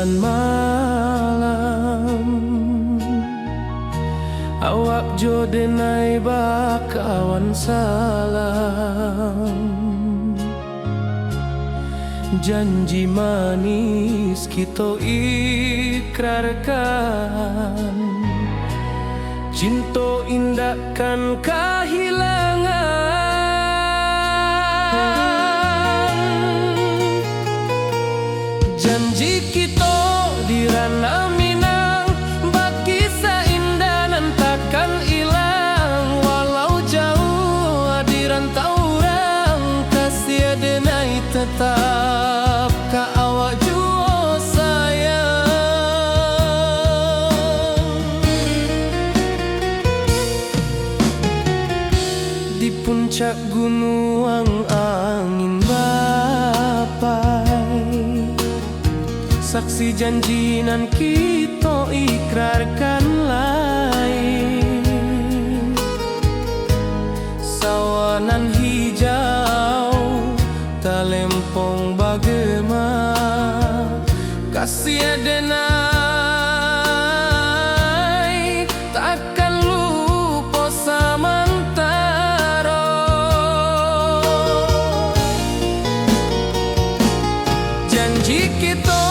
dan malam. Awak jo denai bakawan salam. Janji manis kita ikrarkan, cinta indahkan kehilangan. Janji kita di ranah Minang, bagi seindah nan takkan hilang. Walau jauh di rantau orang, kasih denai tetap ka awak jua sayang. Di puncak gunung angin bapai, saksi janji nan kita ikrarkan lain. Sawanan hijau talempong bagema, kasih denai takkan lupa samantara. Janji kita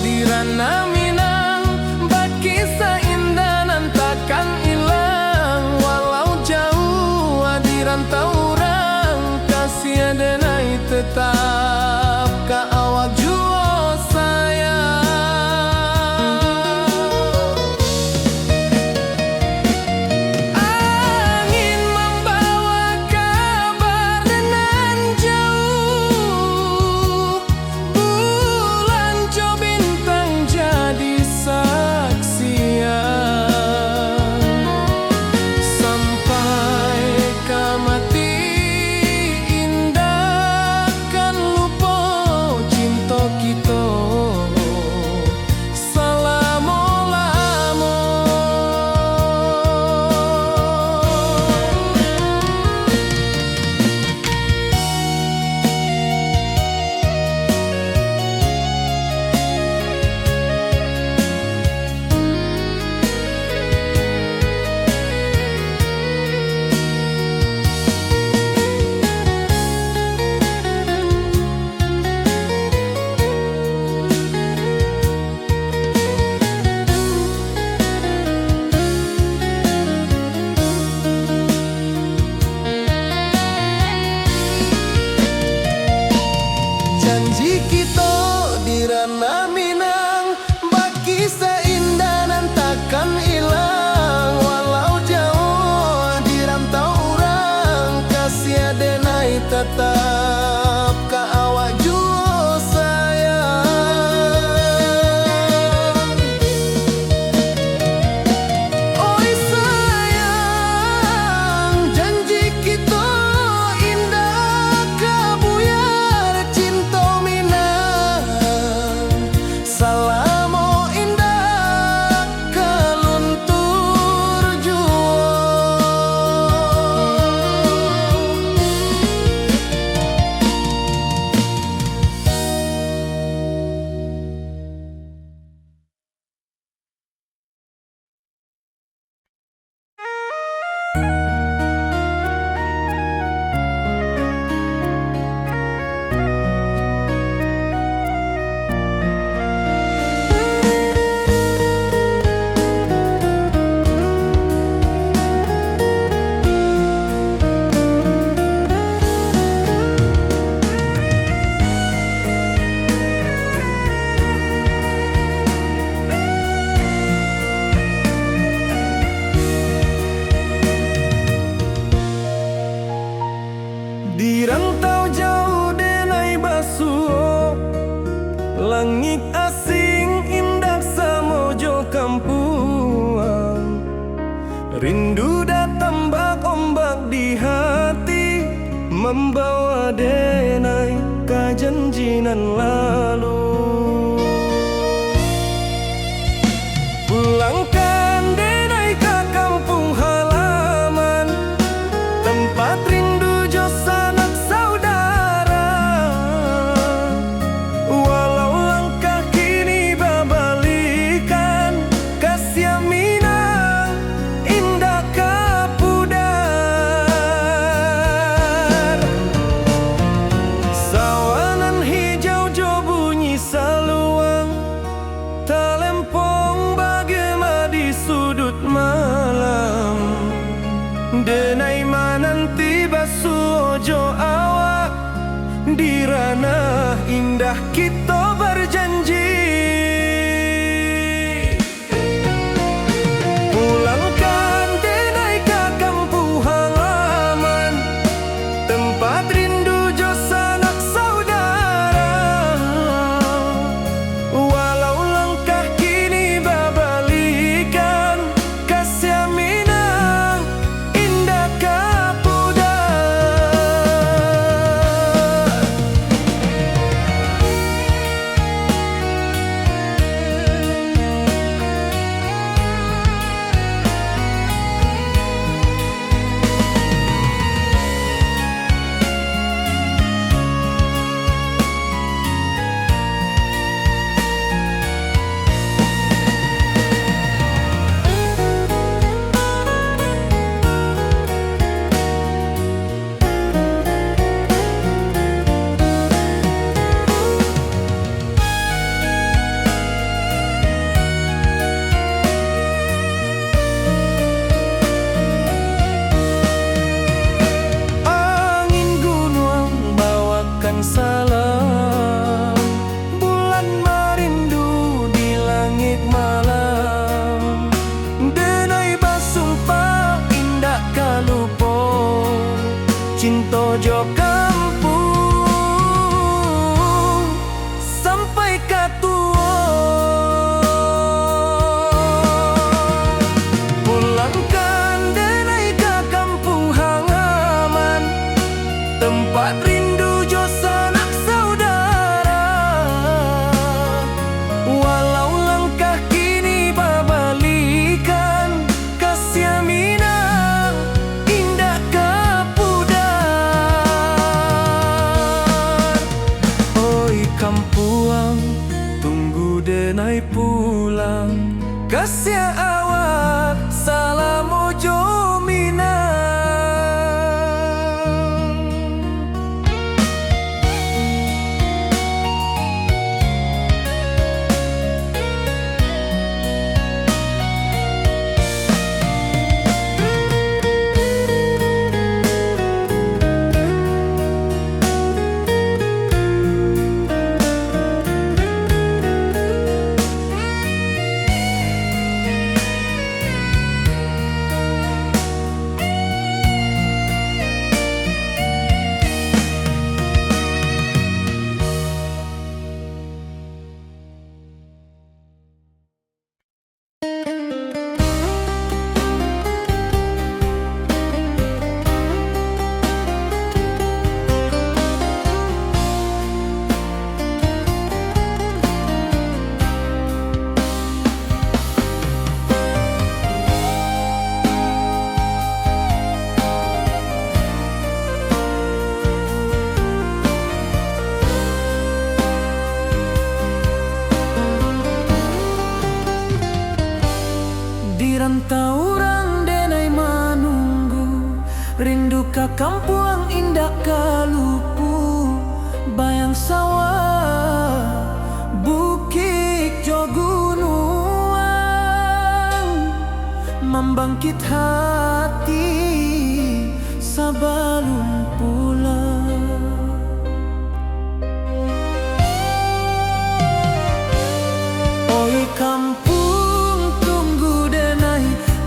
di ranah Minang, bagi seindah nan takkan hilang. Walau jauh di rantau orang, kasih denai tetap ka awak jua sayang. Angin membawa kabar nan jauh, bulan jo bintang jadi saksian. Sampai ke mati indah kan lupa cinta kita selama-lama. Janji kita di ranah Minang, bagi seindah nan takkan hilang. Walau jauh di rantau orang, kasih denai tetap ka awak jua sayang. Oi sayang, janji kita indah kabuyar cinta Minang. Salamo indah keluntur jua. Di rantau jauh denai basuh, langit asing indah samojo kampuang. Rindu datang bak ombak di hati, membawa denai ka janjinan lalu. Pulangkan denai ka kampung halaman, tempat rindu jo sanak saudara. Walau langkah kini babala, di ranah indah kita berjanji. Pulangkan denai ke kampung halaman, tempat rindu jo sanak saudara. Walau langkah kini babalikan, kasih minang indah kapuda. Salam bulan merindu di langit malam, denai basumpah indah kalupo cinta jo kampung sampai katua. Pulangkan denai ke kampung halaman, tempat rindu sanak saudara. Walau langkah kini babalikan, kasih minang indah kapudar. Oi kampuang, tunggu denai pulang, kasih awak salam ojo minang. Dirantauran denai manunggu, rindu ka kampung indah kalupu, bayang sawah bukit jo gunung, membangkit hati sabalun pulang. Oi kampung,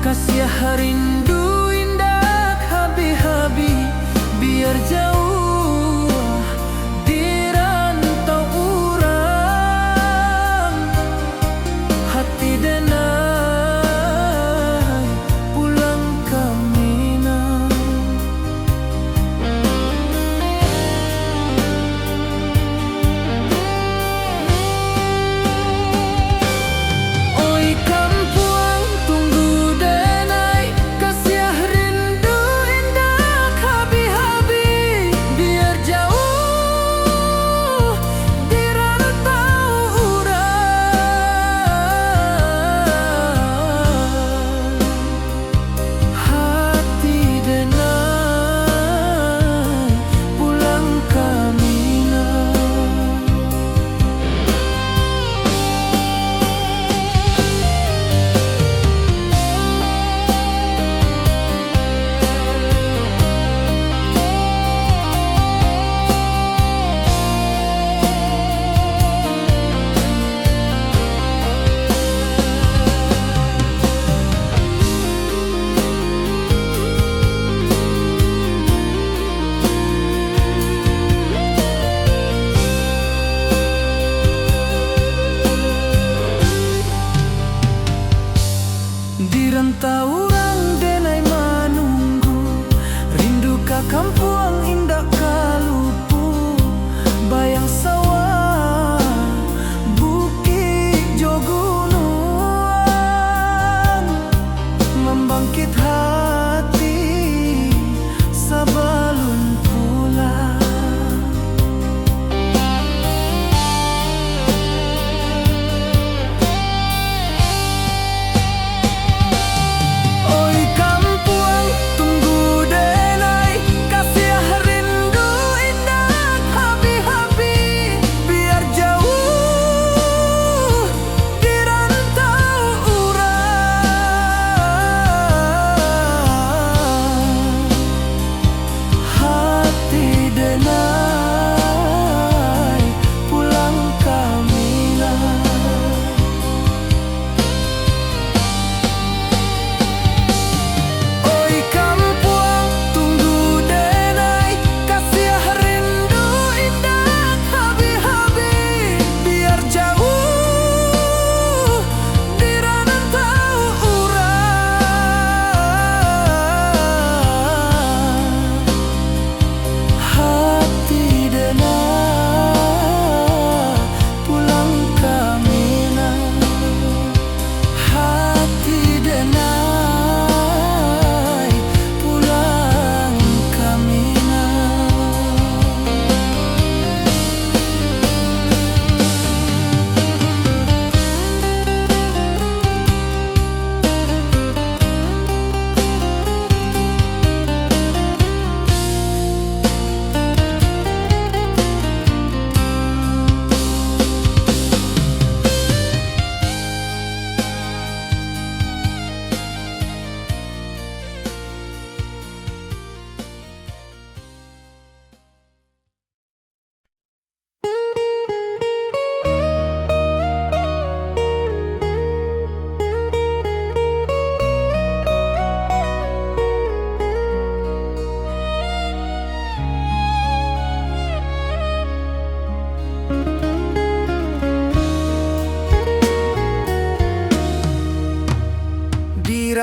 kasih rindu indah habi-habi, biar jauh dirantau urang, hati denai pulang kami.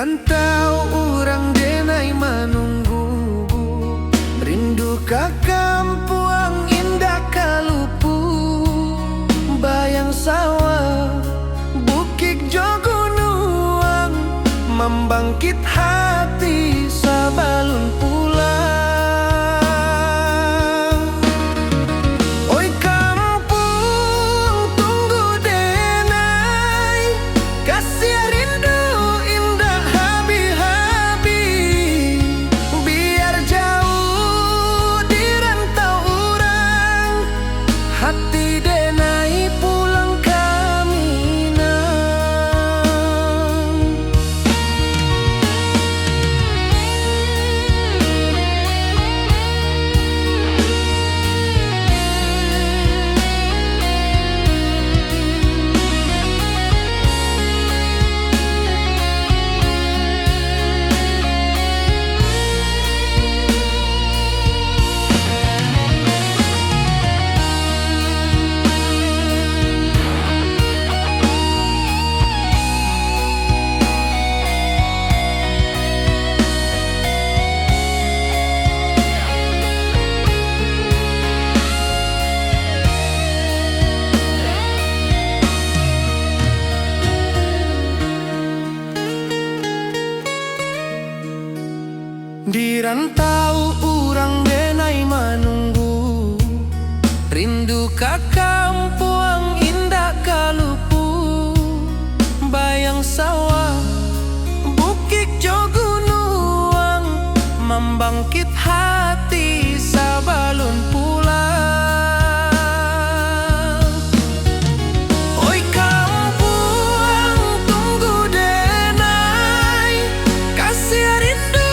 rantau orang denai menunggu, rindu ka kampung indah kalupu, bayang sawah bukit jo gunung, membangkit hati sabalun pulang. Oi kampung tunggu denai, kasih rindu indah habi-habi, biar jauh di rantau orang, hati denai pulang ke Minang. Di rantau urang denai menunggu, rindu ka kampung indah kalupu, bayang sawah bukit jo gunung, membangkit hati sabalun pulang. Oi kampung tunggu denai, kasih rindu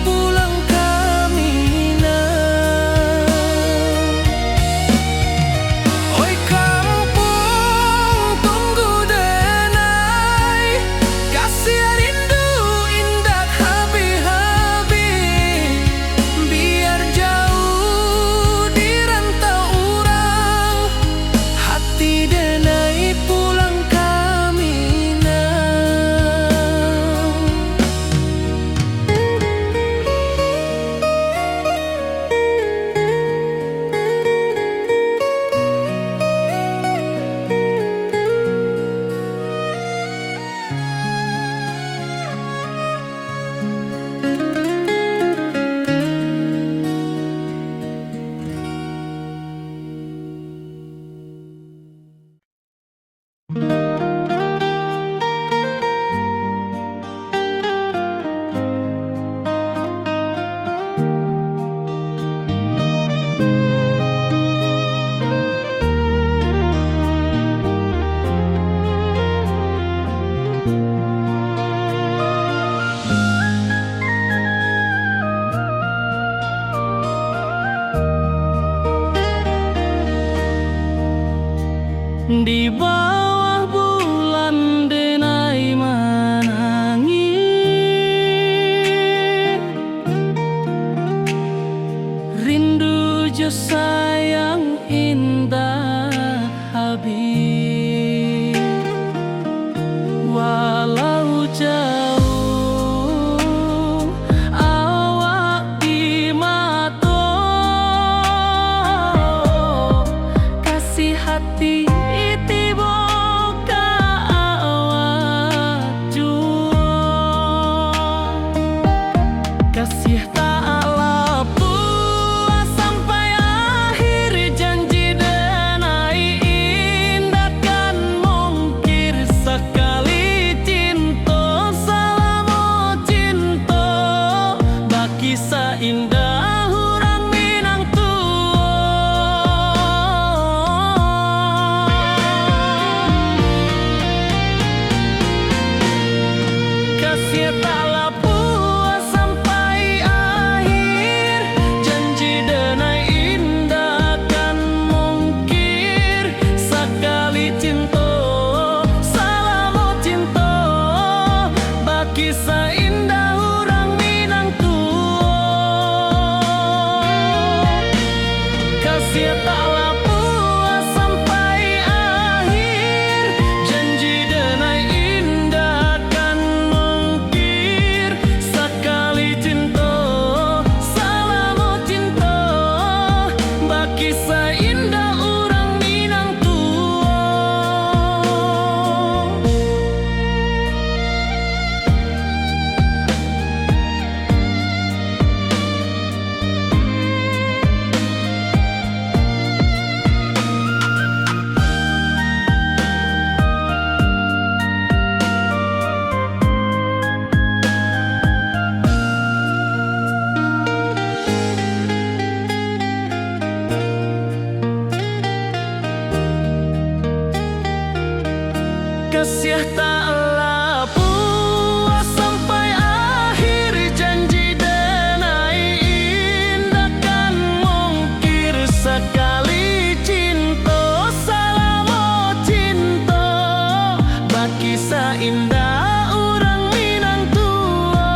pulang ke kasih taklah puas sampai akhir, janji denai indah kan mungkir sekali cinta, salamo cinta baki saindah urang Minang tua.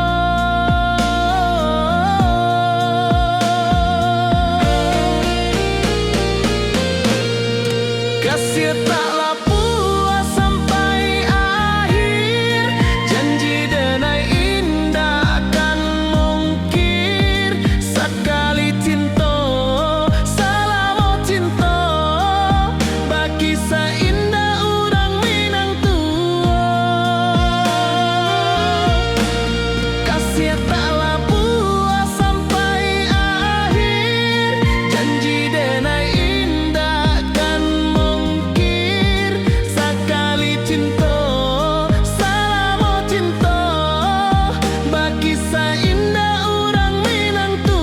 Kasih taklah puas sampai akhir, janji denai indah kan mungkir sekali cinta, salamo cinta baki saindah urang Minang tua. Kasih taklah puas sampai akhir, janji denai indah kan mungkir sekali cinta, salamo cinta baki saindah urang Minang tua.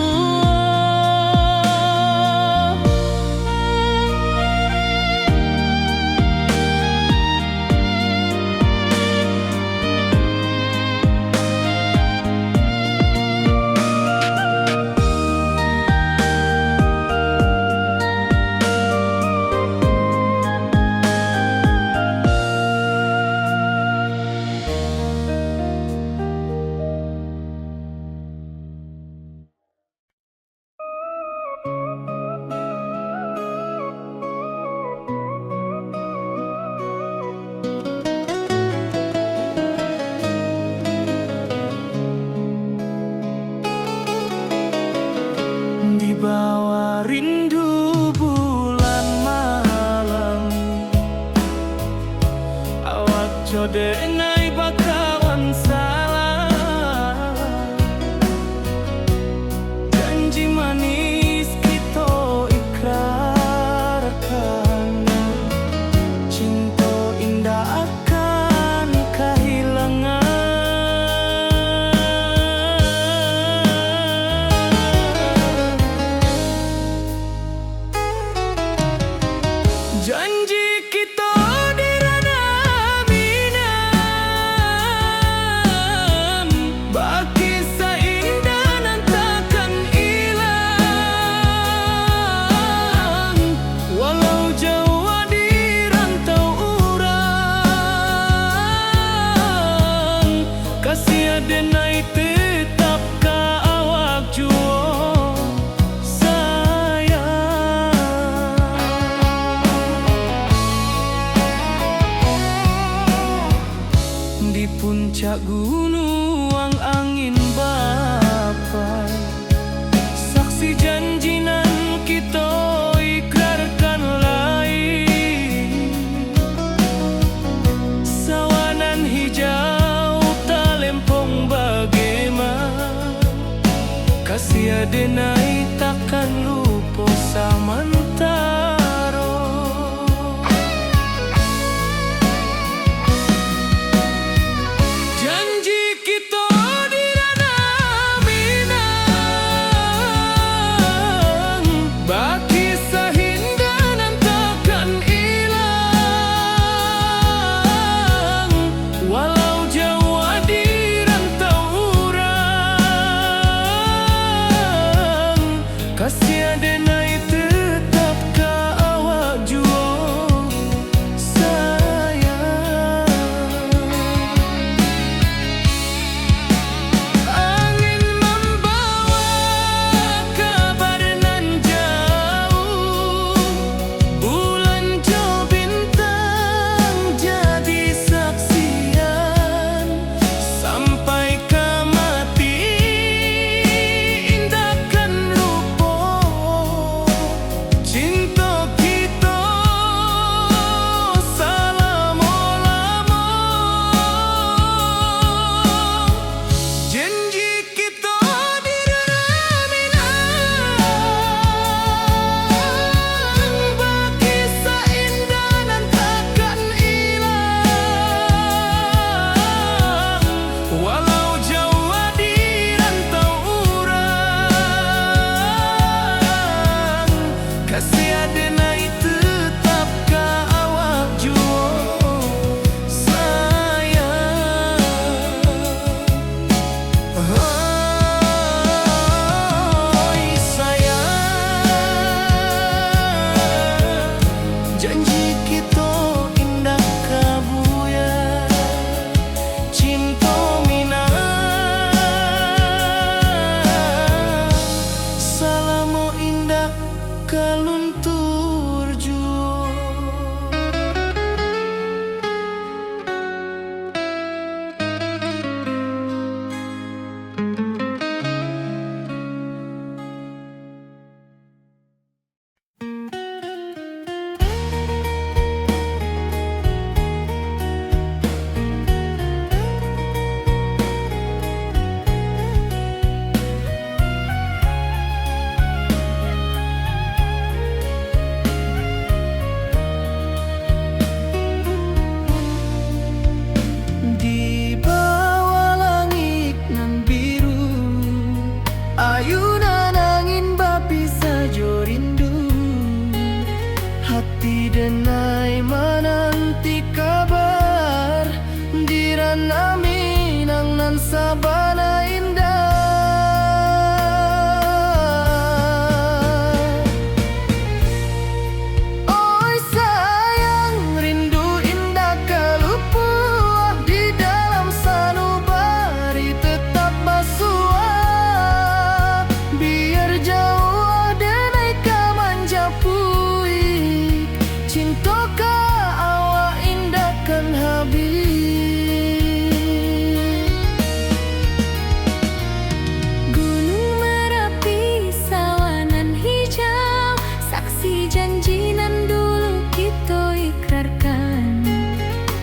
Di bawah rindu bulan malam, awak codengai bakawan salah, janji manis kita ikrarkan, cinta indah akan kehilangan. Janji kita di ranah Minang, baki saindah nan takkan hilang, walau jauh di rantau urang, kasih denai tetap ka awak jua di puncak gunung angin bapai, saksi janji nan kita ikrarkan lain, sawanan hijau talempong bagaimana, kasih denai takkan lupa samantara. Janji kita di ranah Minang, baki saindah nan takkan hilang, walau jauh di rantau urang, kasih denai tetap sabana indah. Oi sayang, rindu indah kalupua di dalam sanubari tetap basua. Biar jauh denai ka manjapui, cinta ka awak indahkan habis. Gunung Merapi, sawanan hijau, saksi janji nan dulu kita ikrarkan.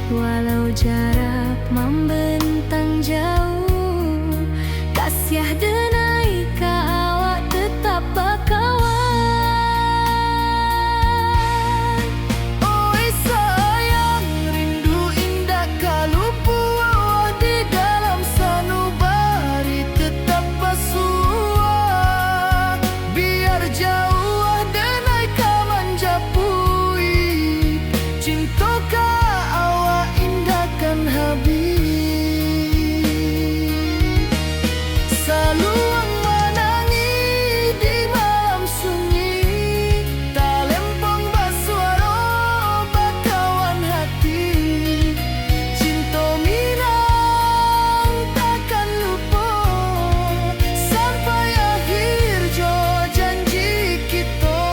Walau jarak membentang jauh, kasih denai ka awak tetap bakawan. Oi sayang, rindu indah kalupua di dalam sanubari tetap basua. Biar jauh denai ka manjapui, cinta ka awak indahkan habis. Saluang menangi di malam sunyi, talempong basuaro bakawan hati. Cinta minang takkan lupa sampai akhir jo janji kita.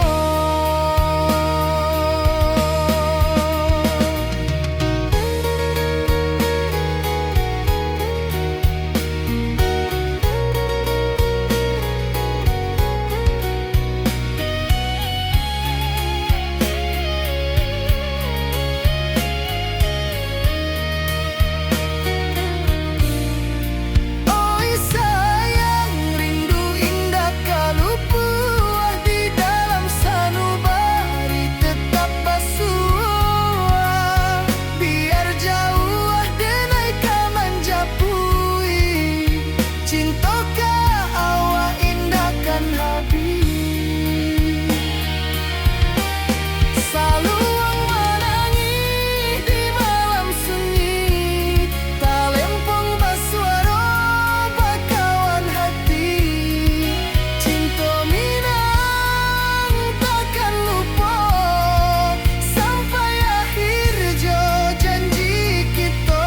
Oi sayang, rindu indah kalupua di dalam sanubari tetap basua. Biar jauh denai ka manjapui, cinta ka awak indahkan habis. Saluang menangi di malam sunyi, talempong basuaro bakawan hati. Cinta minang takkan lupa sampai akhir jo janji kita.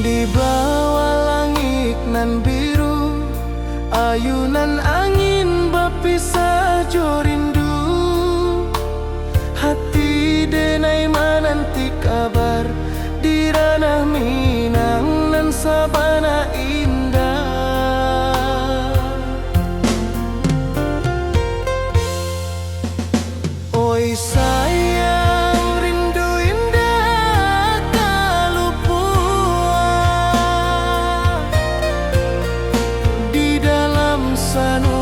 Di bawah langit nan biru, ayunan angin berpisah jo rindu. Hati denai menanti kabar di ranah Minang nan sabana indah. Oi sayang, rindu indah kalupua di dalam sanubari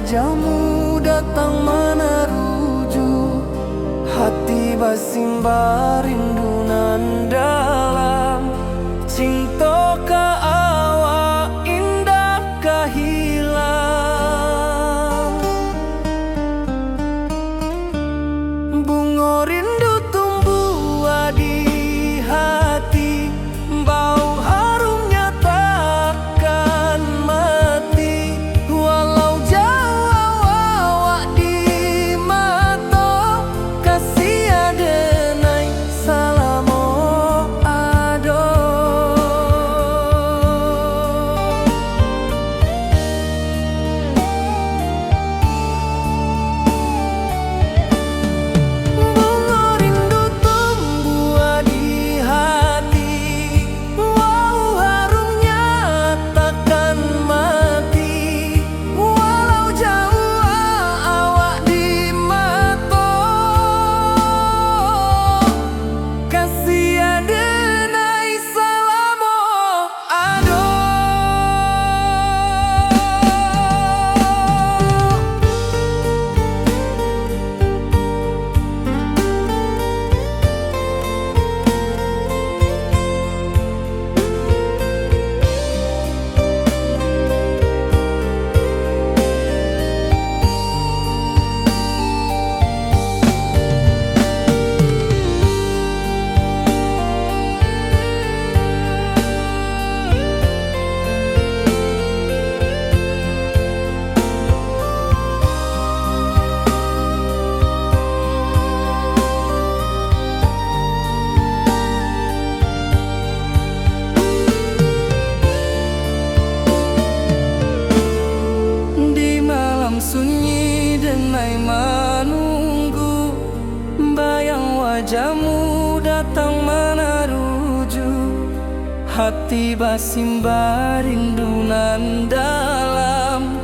wajahmu datang meneruju, hati basimba rindu nan dalam. Cinta ka awak indah kahilang, bunga rindu tumbuh di hati, bau harumnya takkan mati. Walau jauh awak di mata, kasih adenai salamo ado. Bunga rindu tumbuh di hati, wow harumnya takkan mati. Walau jauh awak di mata, kasih adenai salamo ado. Di malam sunyi denai menunggu, bayang wajahmu datang meneruju, hati basimba rindu nan dalam.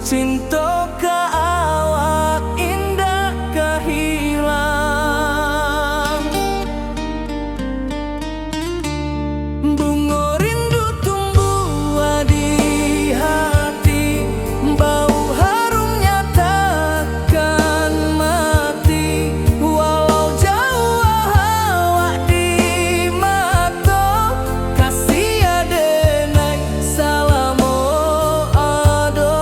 Cinta ka awak indah kahilang, bunga rindu tumbuh di hati, bau harumnya takkan mati. Walau jauh awak di mata, kasih adenai salamo ado.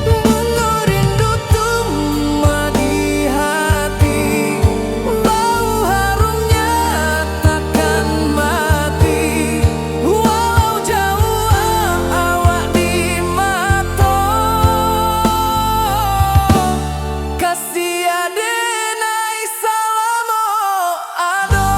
Bunga rindu tumbuh di hati, bau harumnya takkan mati. Walau jauh awak di mata, kasih adenai salamo ado.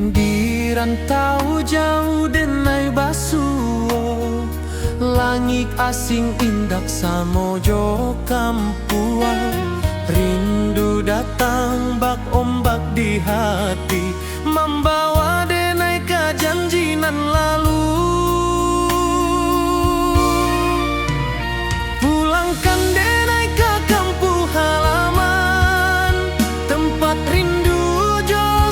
Di rantau jauh denai basuo, langit asing indak samojo kampuan. Rindu datang bak ombak di hati, membawa denai ke janji nan lalu. Pulangkan denai ke kampung halaman, tempat rindu jauh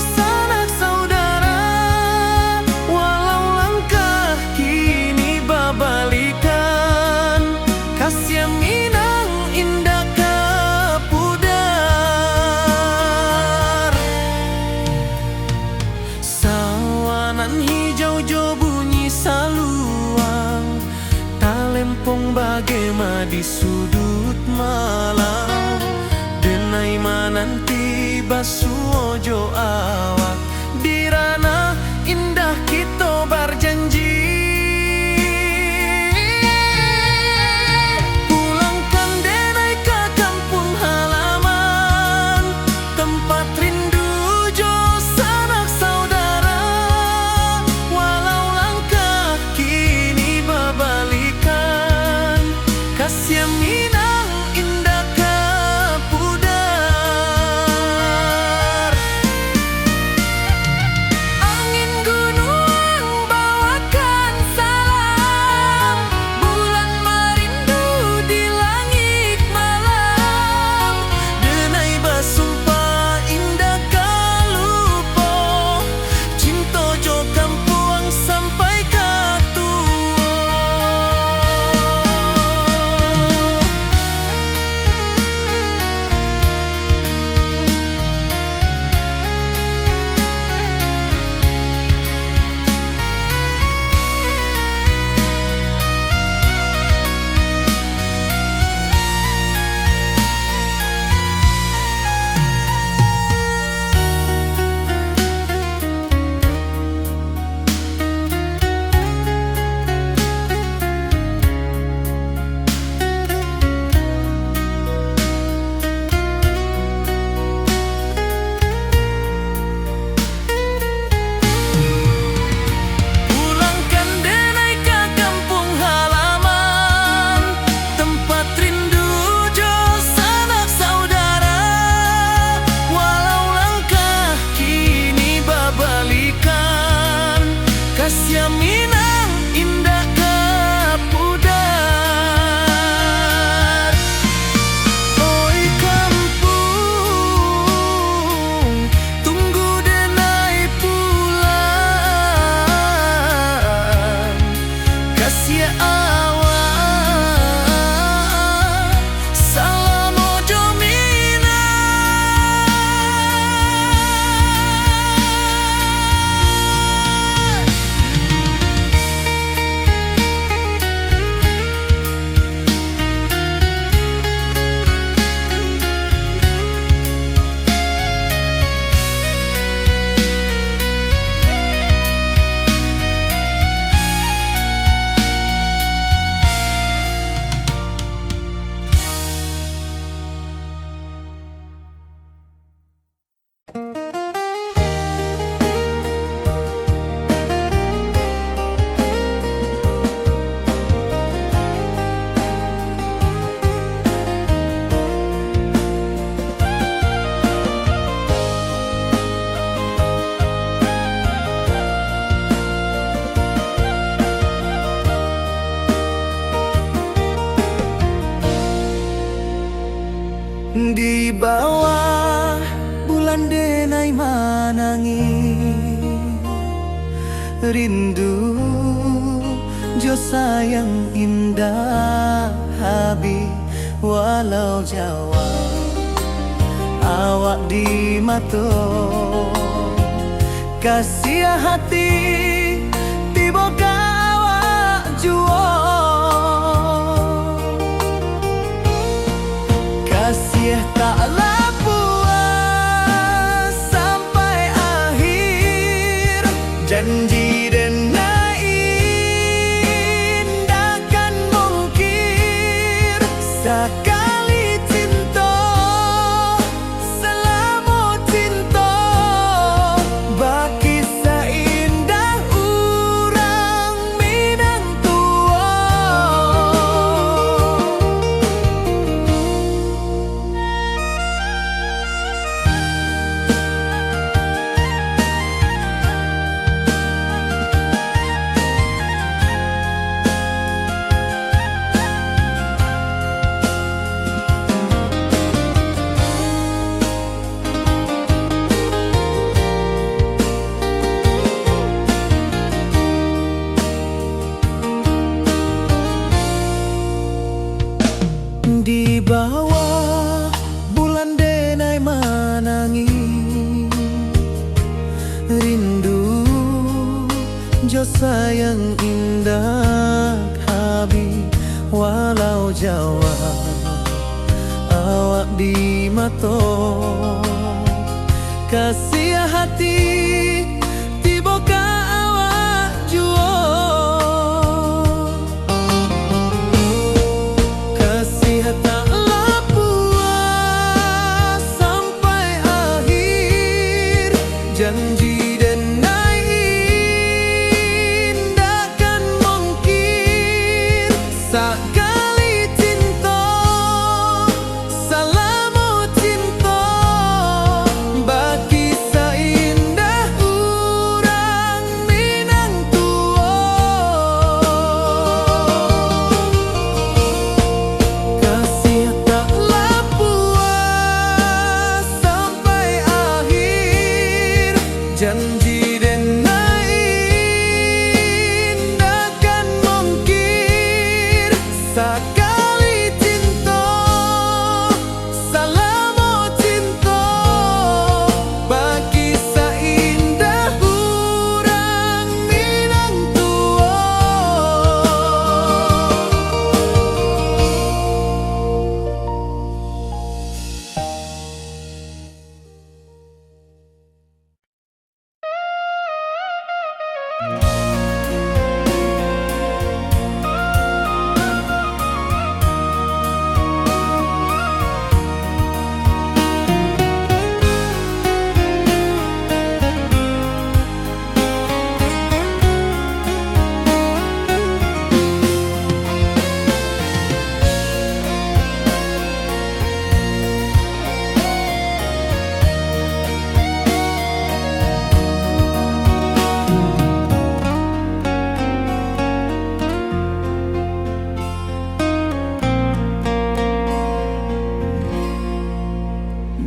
basuh ojo awak di ranah indah kita berjanji. Pulangkan denai ke kampung halaman, tempat rindu jo sanak saudara. Walau langkah kini berbalikan, kasih Minang indah ke pudar. Angin gunung bawakan salam, bulan merindu di langit malam. Denai basumpah indah kalupo, cinta jo kampung sampai ke tua. Pulangkan denai ke kampung halaman, tempat rindu jo sanak saudara. Walau langkah kini berbalikan, kasih Minang indah ke pudar. Oi kampung, tunggu denai pulang, kasih awak salam ojo Minang. Di bawah bulan denai manangi, rindu jo sayang indah habi. Walau Jawa awak di mato, kasih hati tiba ke awak juo. Kasih taklah puas sampai akhir, janji denai indah kan mungkir. Sekali cinta selama cinta, baki seindah urang Minang tua. Di bawah bulan denai manangi, rindu jo sayang indah habi. Walau Jawa awak di mato, kasih hati tiba ka awak juo. Kasih tak puas sampai akhir, janji denai indakan mungkin. Sekali cinta salamu cinta, bagi seindah urang Minang tua. Kasih taklah puas sampai akhir, janji denai indakan mungkin. Sekali cinta salamu cinta, bagi seindah urang Minang tua.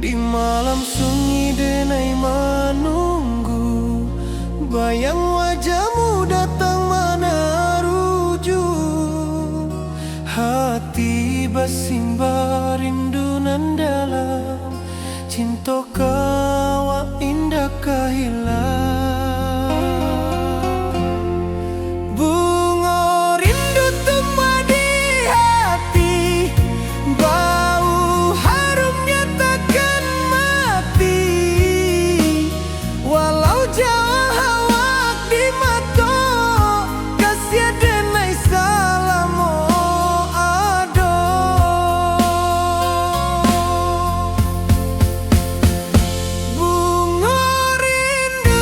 Di malam sunyi denai menunggu, bayang wajahmu datang meneruju. Hati bersimbar rindu nan dalam, cinta kawa indah kehilang. Bunga rindu tumbuh di hati, bau harumnya takkan mati. Walau jauh awak di mata, kasih denai salamu ado. Bunga rindu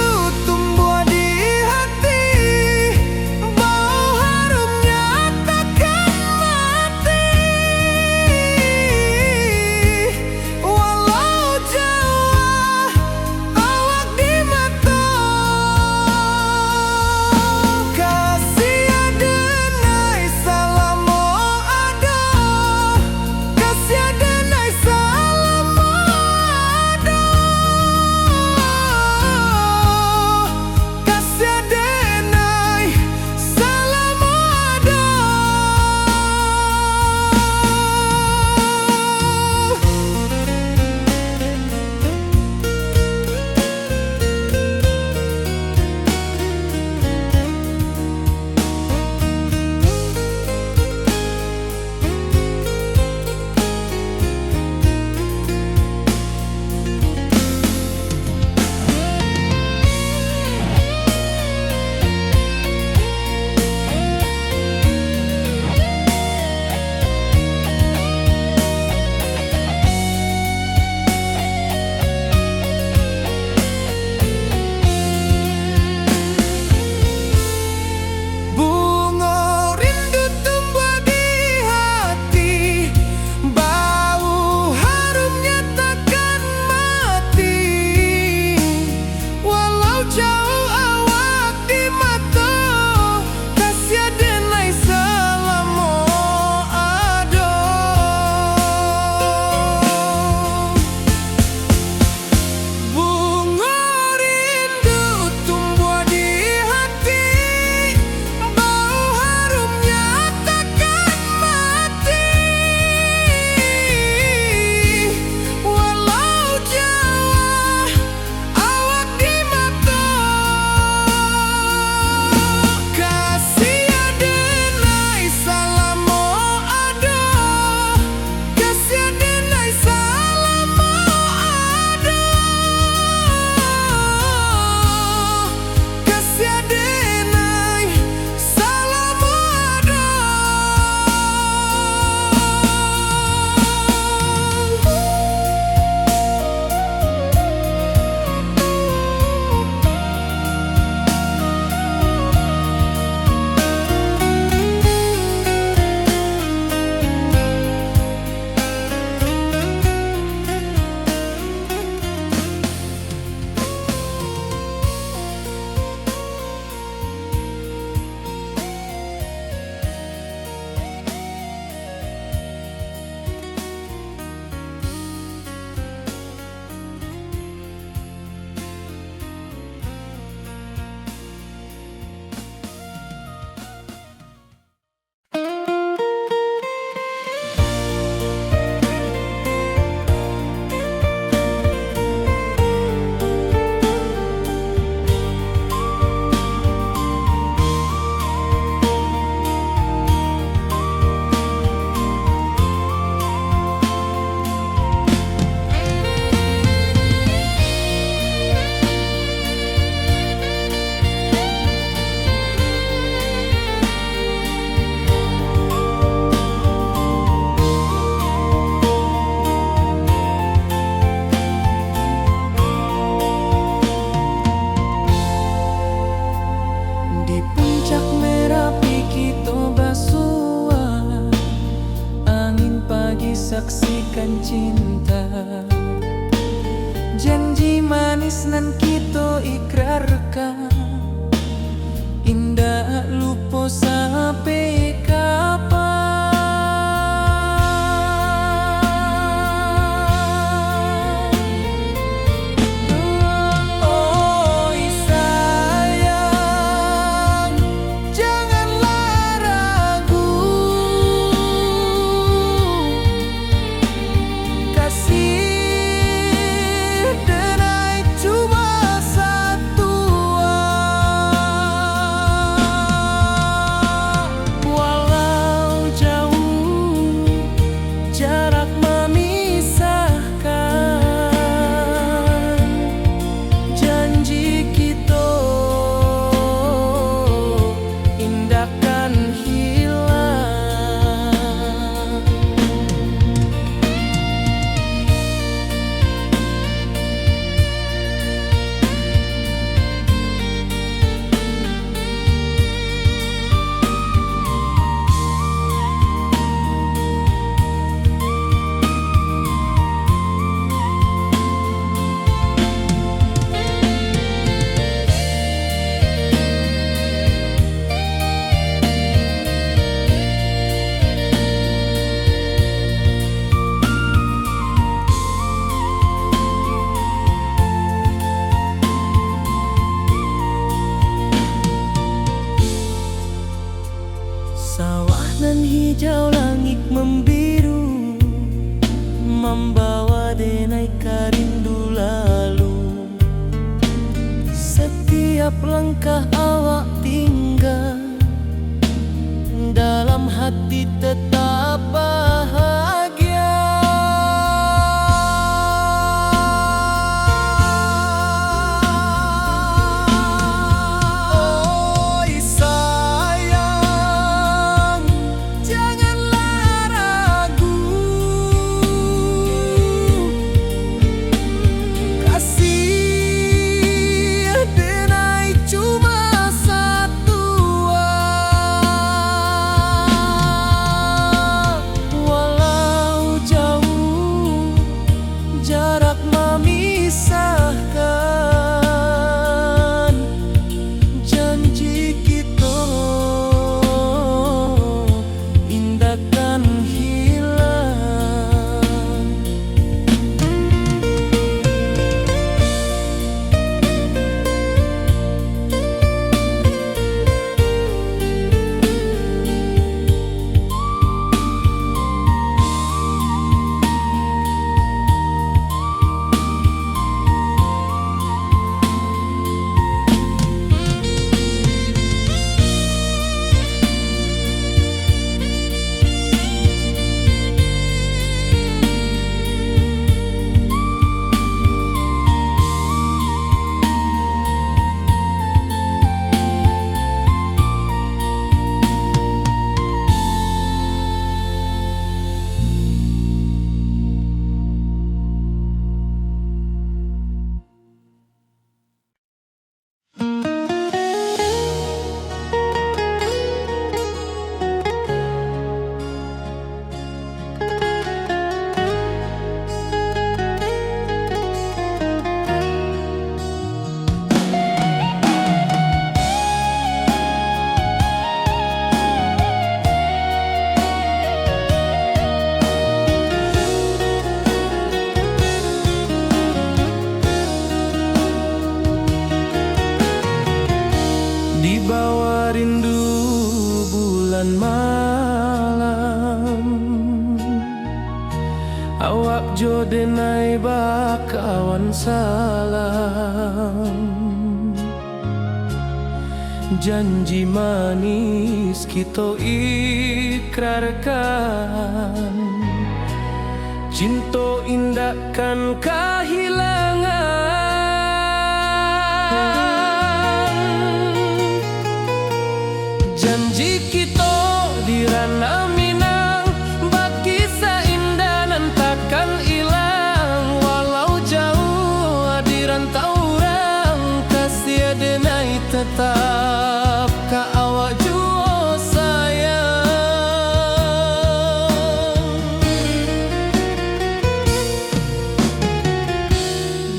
nan kita ikrarkan, indah lupa sampai kapan. Oi sayang, janganlah ragu, kasih denai cuma satu. Walau jauh jarak memisahkan, janji kita indahkan hilang. Sawah nan hijau, langit membiru, membawa denai karindu lalu. Setiap langkah awak tinggal, dalam hati tetap bahagia. Oi sayang, janganlah ragu, kasih denai cuma satu. Walau jauh jarak memisahkan, janji kita indahkan hilang. Di bawah rindu bulan malam, awak jo denai bakawan salam. Janji manis kita ikrarkan, cinta indahkan kehilangan. Janji kita di ranah Minang, bakisah indah nan takkan hilang. Walau jauh di rantau orang, kasih denai tetap ka awak jua sayang.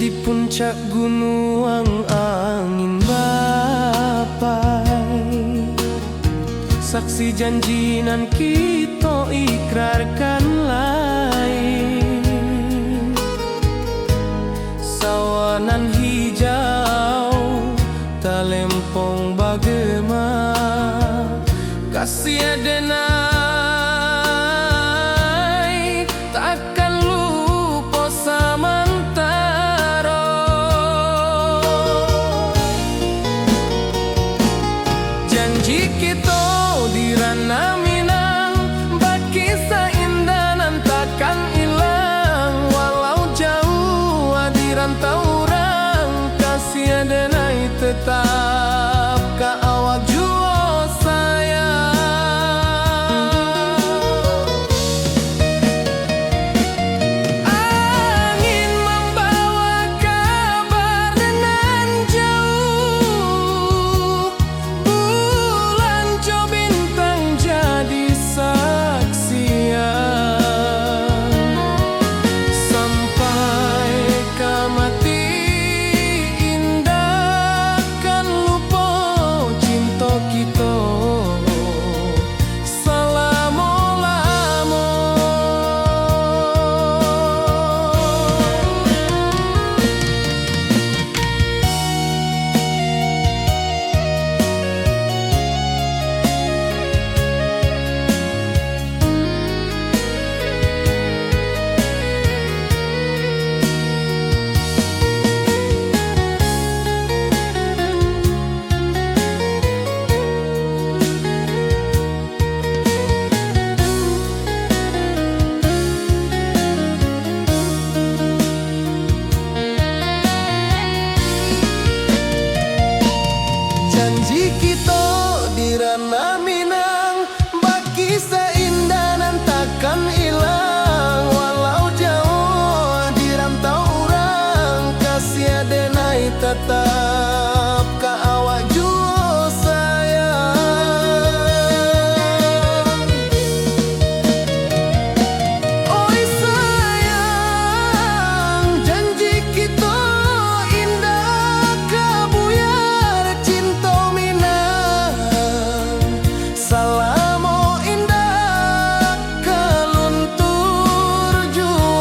di puncak gunung angin bapai. Saksi janji nan kita ikrarkan lain. Sawanan hijau talempong bagema kasih denai takkan lupa samantara. Janji kita di ranah Minang bagi seindah nan takkan hilang. Walau jauh di rantau orang kasih denai tetap ka awak jua sayang. Angin membawa kabar nan jauh, bulan jo bintang jadi saksian. Sampai ke mati indah kan lupa cinta kita selama-lama. Janji kita di ranah Minang bagi seindah nan takkan hilang. Walau jauh di rantau orang kasih denai tetap ka awak jua sayang. Oi sayang, janji kita indah kabuyar cinta Minang. Salamo indah kaluntur jua.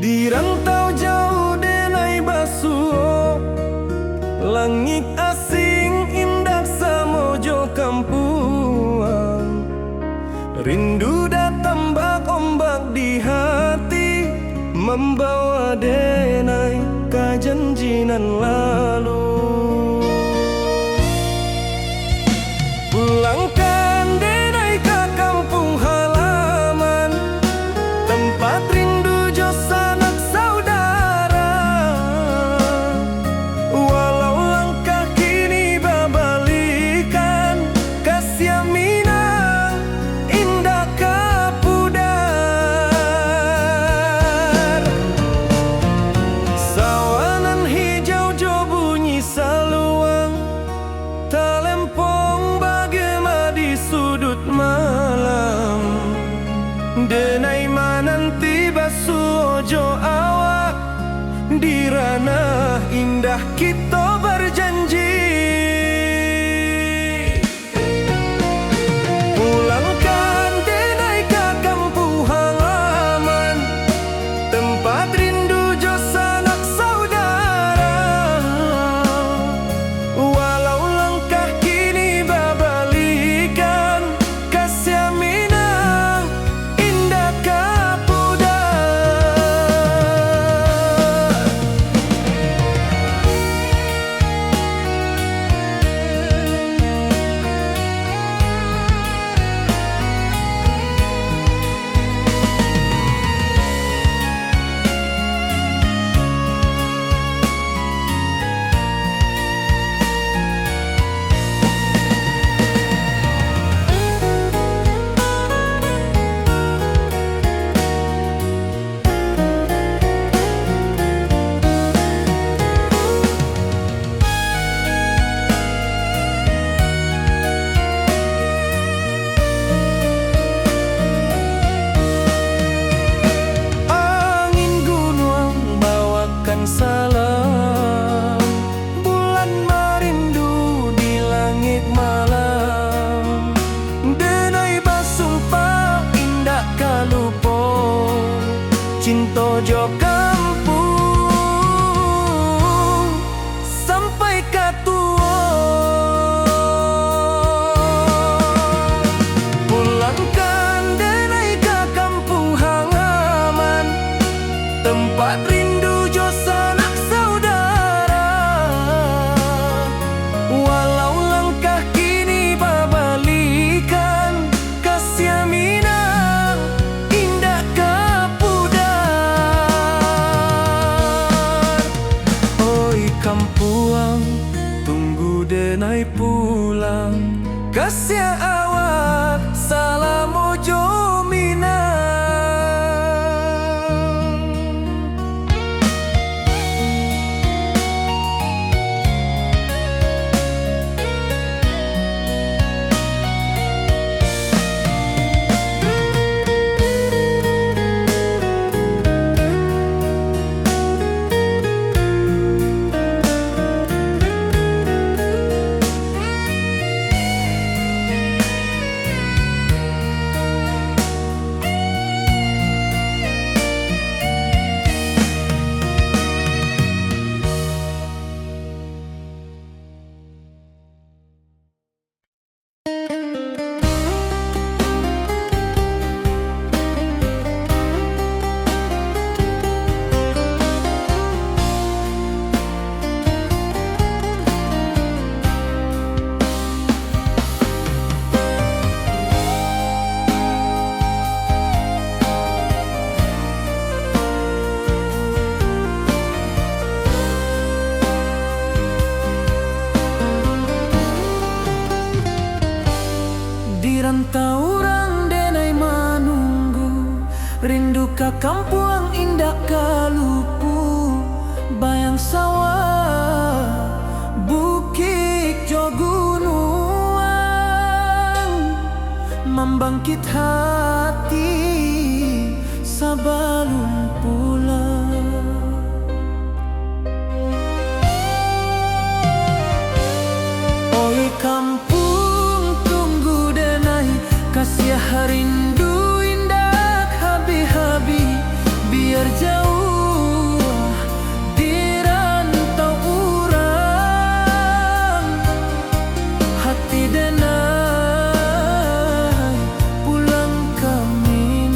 Di rantau jauh denai basuh, langit asing indah samojo kampuang. Rindu datang bak ombak di hati, membawa denai ka janjinan lalu. Pulangkan denai ke kampung halaman, tempat rindu jo sanak saudara. Walau langkah kini babalikan, kasih Minang indah kapudar. Sawanan hijau jo bunyi saluang, talempong bagema di sudut malam. Denai mananti basuh jo awak, di ranah indah kita berjanji. Pulangkan denai ke kampung halaman, tempat rindu jo sanak saudara. Walau langkah kini babalikan, kasih Minang indah kapudar. cinta jo kampung sampai katua. Pulangkan denai ke kampung halaman, tempat rindu jo sanak saudara. Walau langkah kini babalikan, kasih minang indah kapudar. Oi kampuang, tunggu denai pulang, kasih awak salam ojo minang. Di rantau orang denai manunggu, rindu ka kampuang indah kalupu. Bayang sawah, bukit jo gunung, membangkit hati sebelum pulang. Oi kampung, tunggu denai kasih rindu indah habi-habi. Biar jauh di rantau urang, hati denai pulang ke Minang.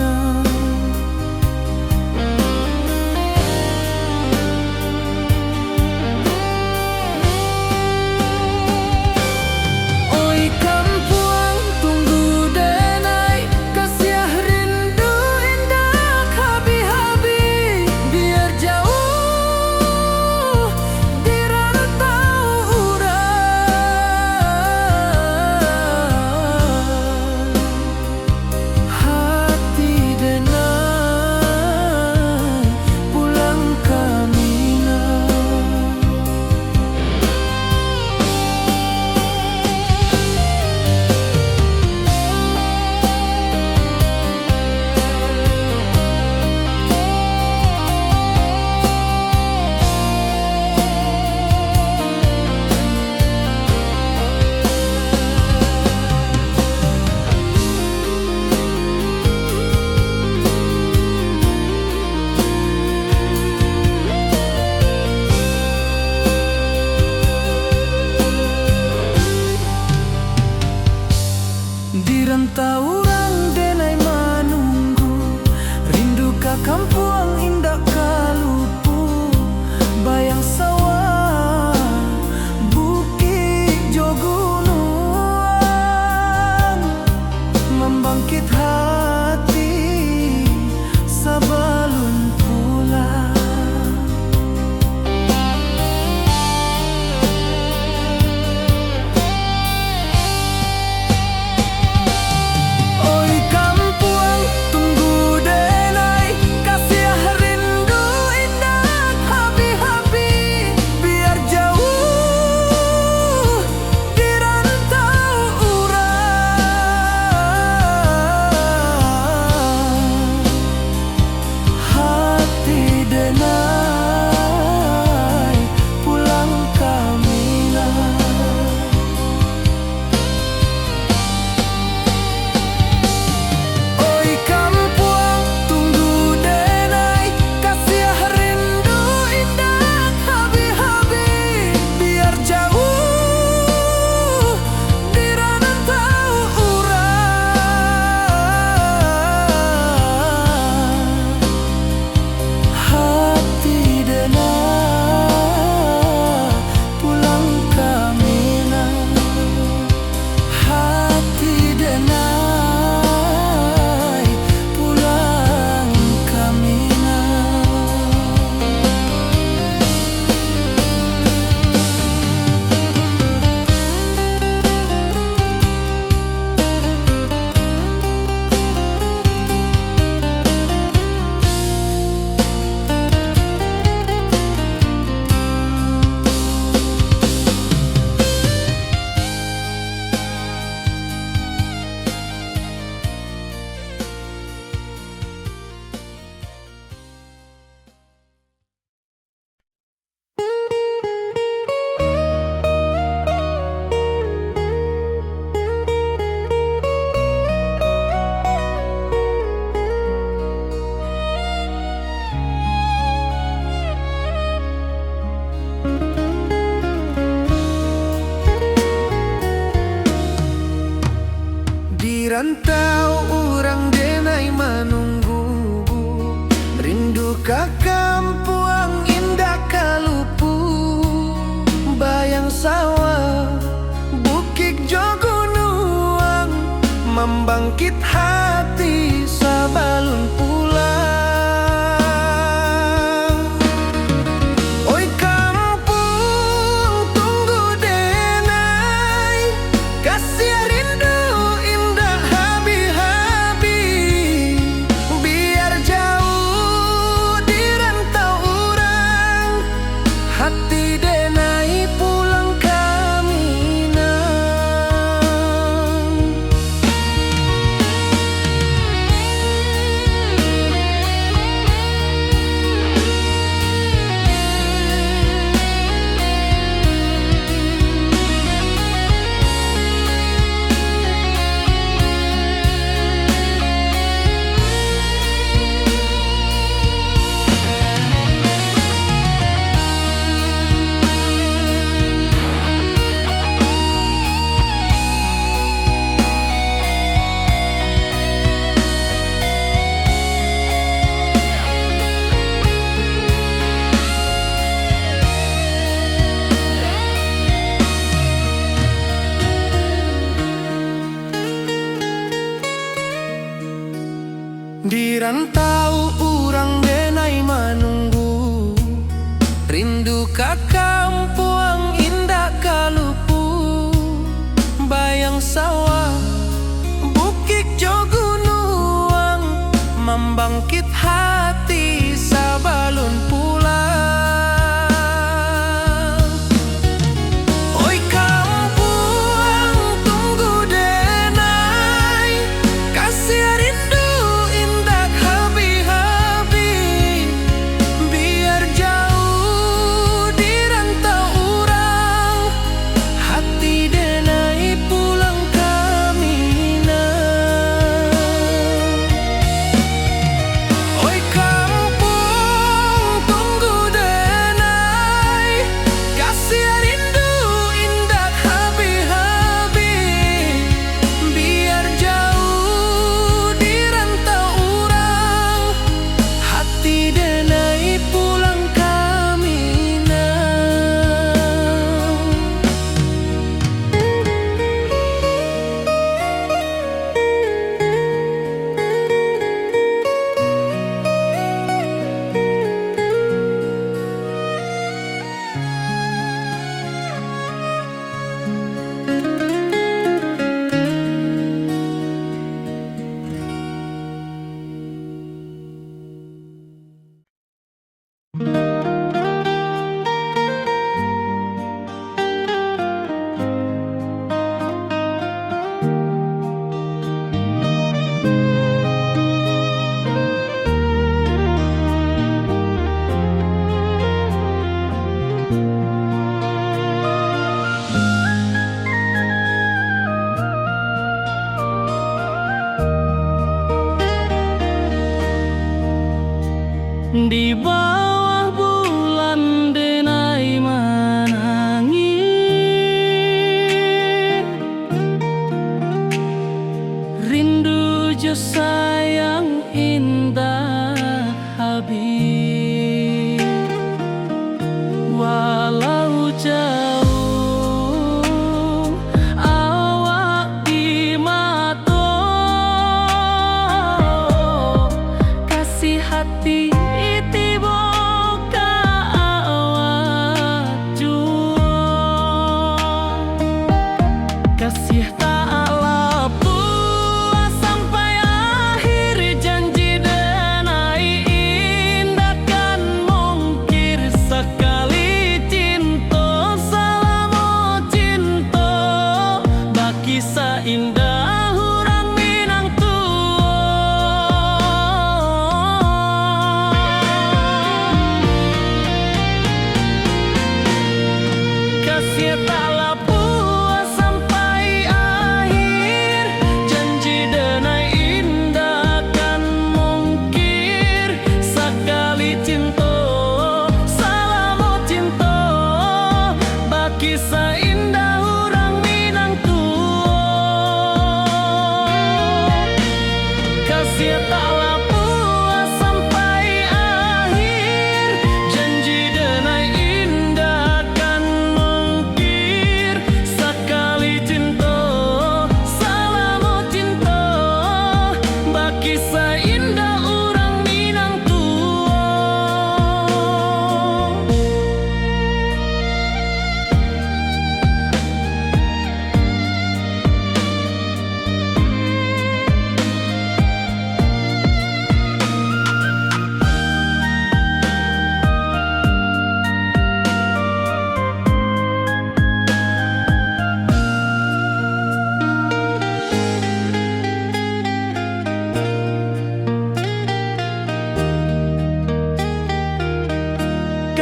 ka kampuang indah kalupu, bayang sawah bukit jo gunung, membangkit hati sabalun pulang. Oi kampung tunggu denai, kasih rindu indah habi-habi, biar jauh di rantau orang, hati denai pulang ke Minang. Di rantau urang denai menunggu, rindu ka kampuang indah kalupu, bayang sawah bukit jo gunung, membangkit hati sabalun pulang. Oi kampuang tunggu denai, kasih rindu indah habi-habi, biar jauh di rantau urang, hati denai pulang ke Minang. Oi kampung tunggu denai, kasih rindu indah habi-habi, biar jauh di rantau urang, hati denai pulang ke Minang. Di bawah bulan denai menangis, rindu jo sayang indah habis, walau jauh awak di mata, kasih hati tiba ka awak jua, kasih tak lepas sampai akhir janji denai indah kan mungkir sekali cinta selama cinta, baki seindah urang Minang tua.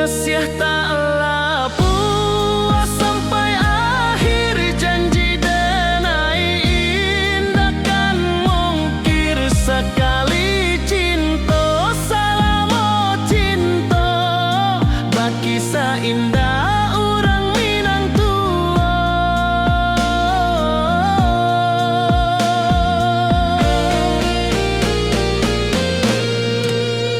kasih taklah puas sampai akhir, janji denai indah kan mungkir sekali cinta, salamo cinta baki indah orang Minang tua.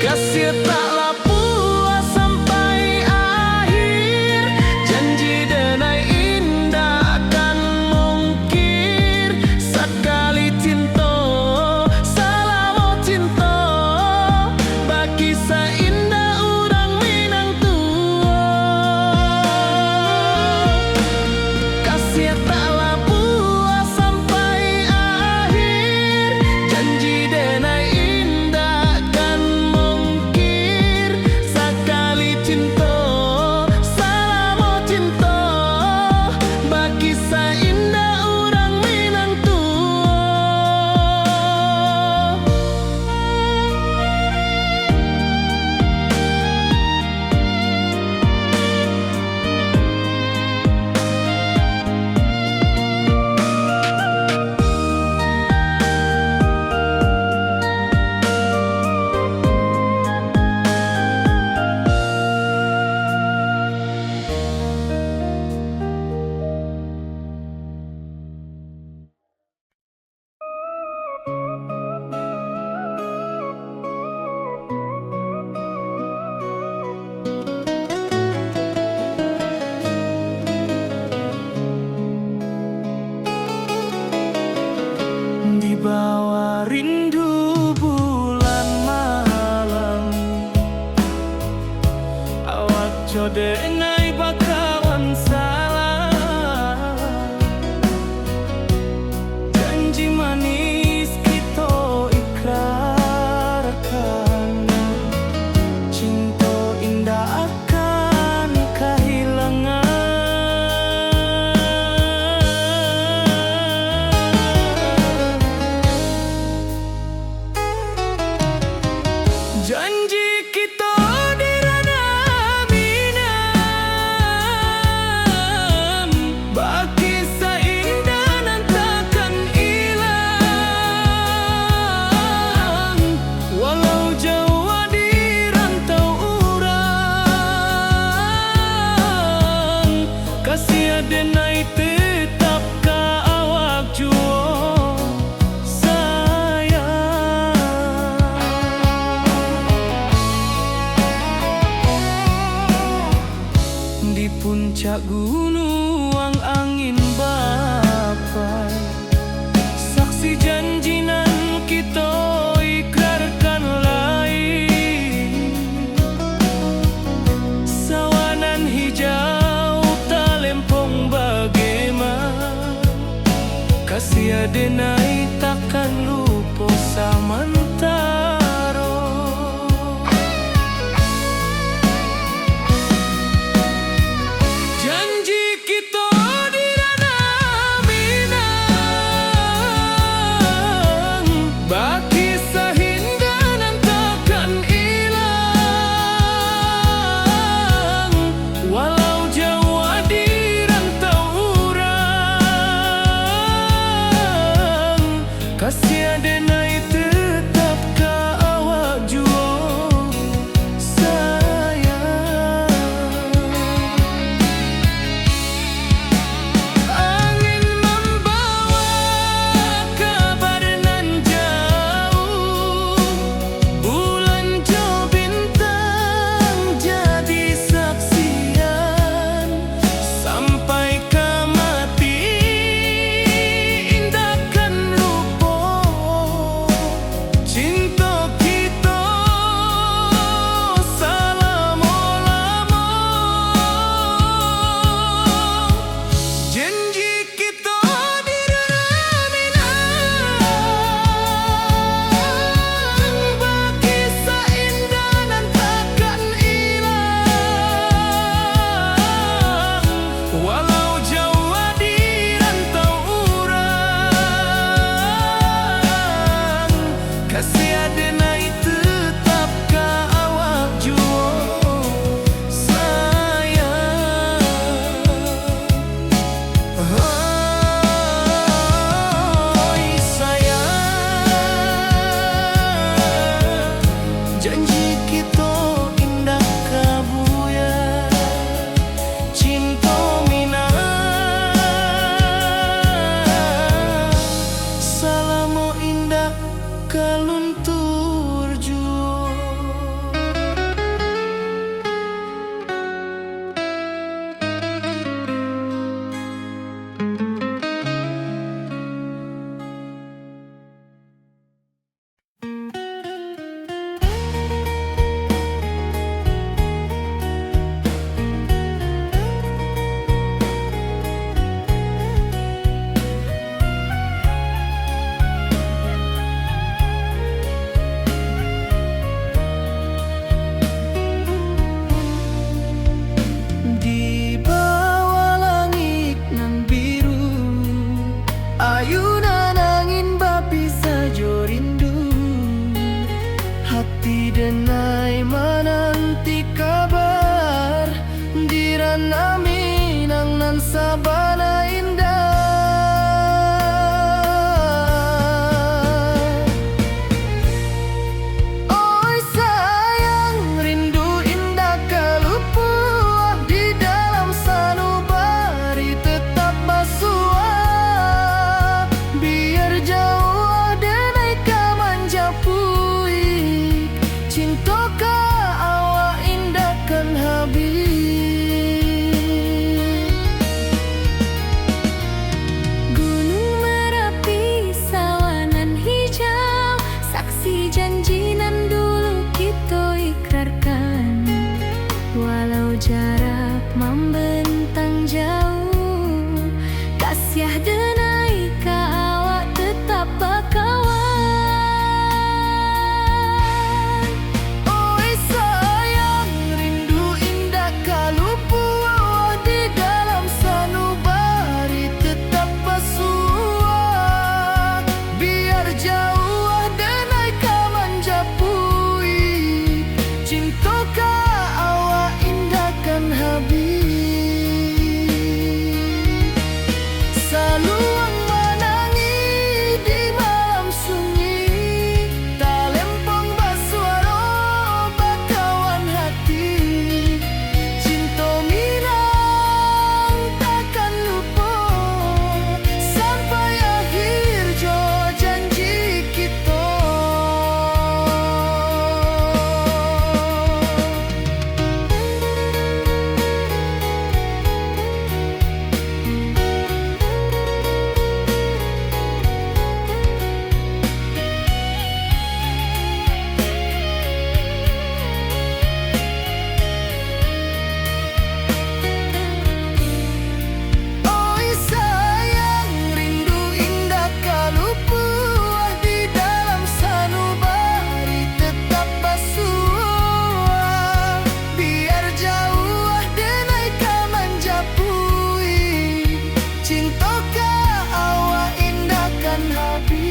Kasih taklah puas sampai akhir, janji denai indah akan mungkir sekali cinta, salamo cinta baki indah orang Minang tua. Kasih taklah puas sampai akhir, janji denai indah akan mungkir sekali cinta, salamo cinta baki indah orang Minang tua. Di bawah rindu bulan malam, awak codengai bakawan salah, janji manis kita ikrarkan, cinta indah akan kehilangan. Janji kita di ranah Minang, baki indah nan takkan hilang, walau jauh di rantau urang, kasih denai tetap ka awak jua di puncak gunung angin bapai, saksi janji nan kita ikrarkan lain, sawanan hijau talempong bagaimana, kasih denai takkan lupa samantara. Janji Cintakah awak indahkan habis. Gunung Merapi sawanan hijau, saksi janji nan dulu kita ikrarkan. Walau jarak membentang jauh, kasih denai ka awak tetap bakawan. Oi sayang, rindu indah kalupu awak di dalam sanubari tetap bersua. Biar jauh denai ka menjapui, cintakah awak indahkan habis. Saluang menangi di malam sunyi, tak lempong bersuara bakawan hati. Cinta minang takkan lupa sampai akhir jo janji kita. Oi sayang, rindu indah kalupu di dalam sanubari tetap bersua. Biar jauh denai ka menjapui, cintakah awak indahkan habis.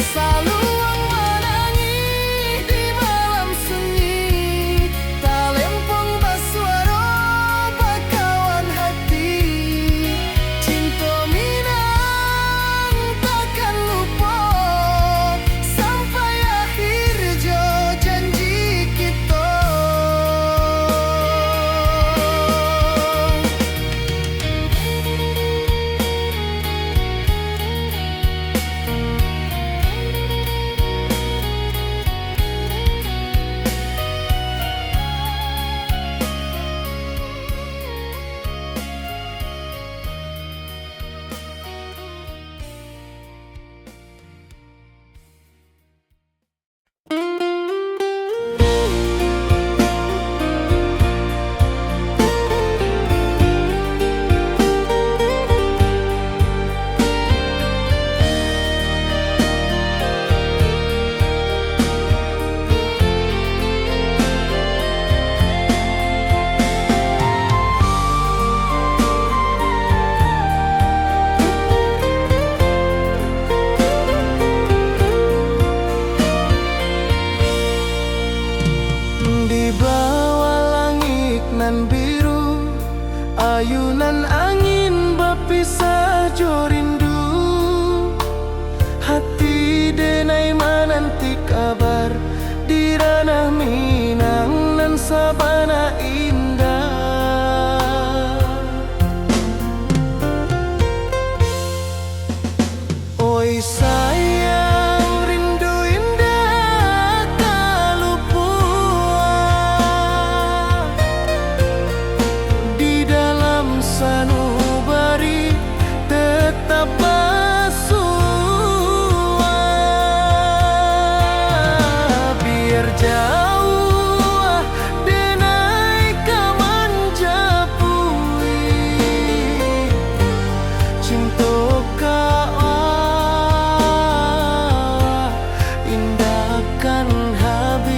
Saluang menangi di malam sunyi, tak lempong bersuara bakawan hati. Cinta minang takkan lupa sampai akhir jo janji kita. Di bawah langit nan biru, ayunan angin berpisah jo rindu. Hati denai menanti kabar di ranah Minang nan sabana indah. Oi sayang, rindu indah kalupu di dalam sanubari tetap bersua. Biar jauh denai ka menjapui, cintakah awak indahkan habis.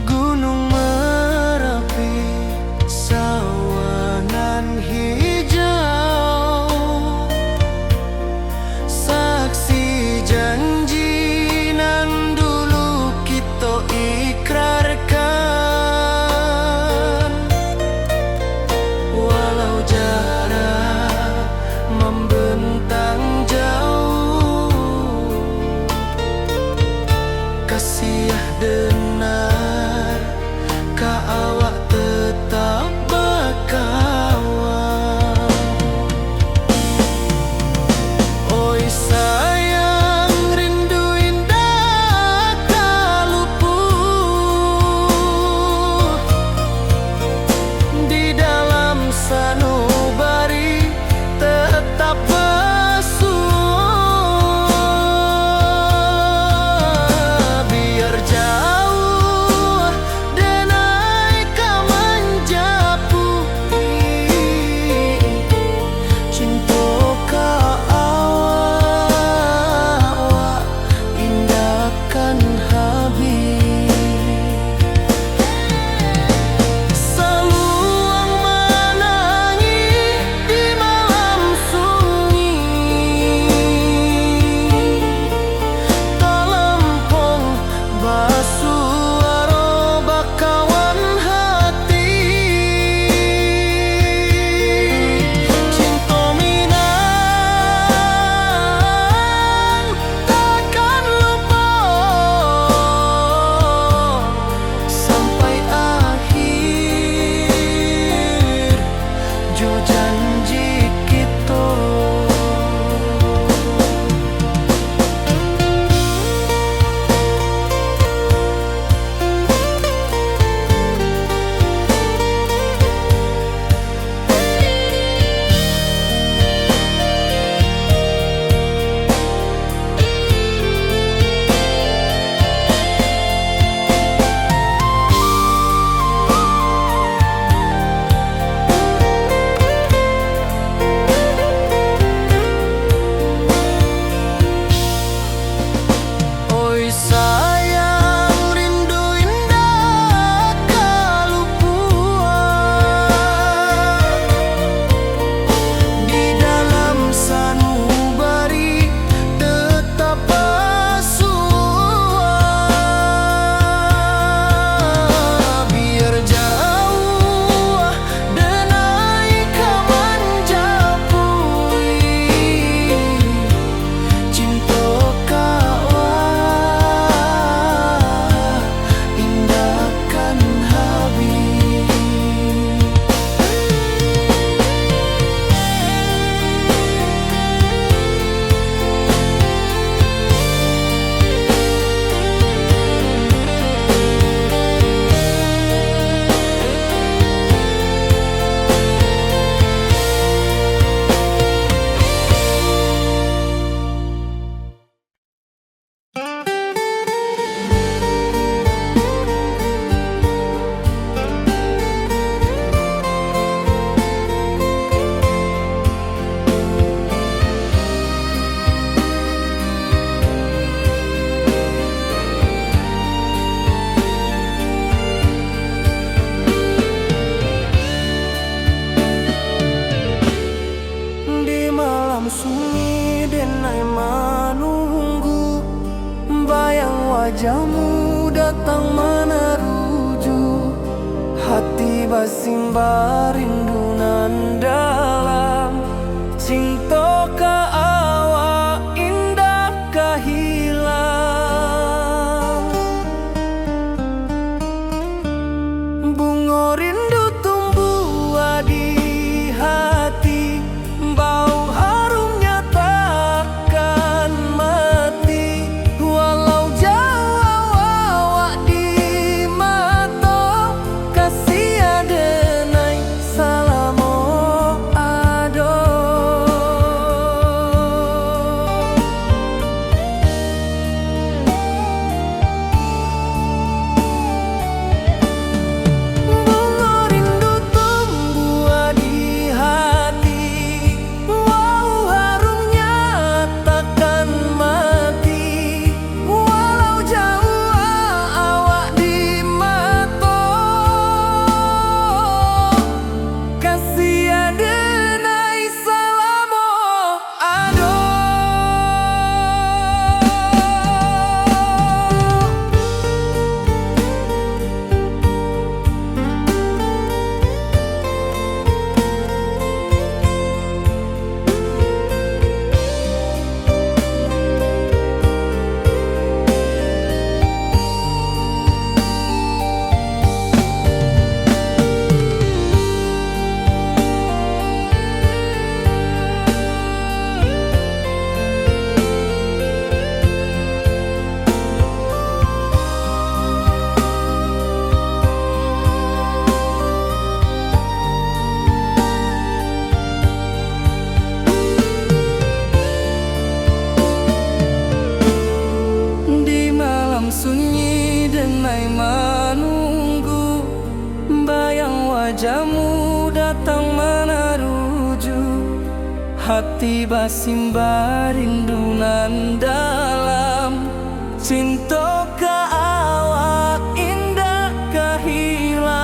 Gunung Merapi sawanan hijau, wajahmu datang meneruju, hati basimba rindu nan dalam. Cinta ka awak indah ka hilang. Bunga rindu tumbuh di hati, bau harumnya takkan mati. Walau jauh awak di mata, kasih adenai salamo ado. Bunga rindu tumbuh di hati, wow harumnya takkan mati. Walau jauh awak di mata, kasih adenai salamo ado. Di malam sunyi denai menunggu, bayang wajahmu datang meneruju, hati basimba rindu nan dalam. Cinta ka awak indah ka hilang.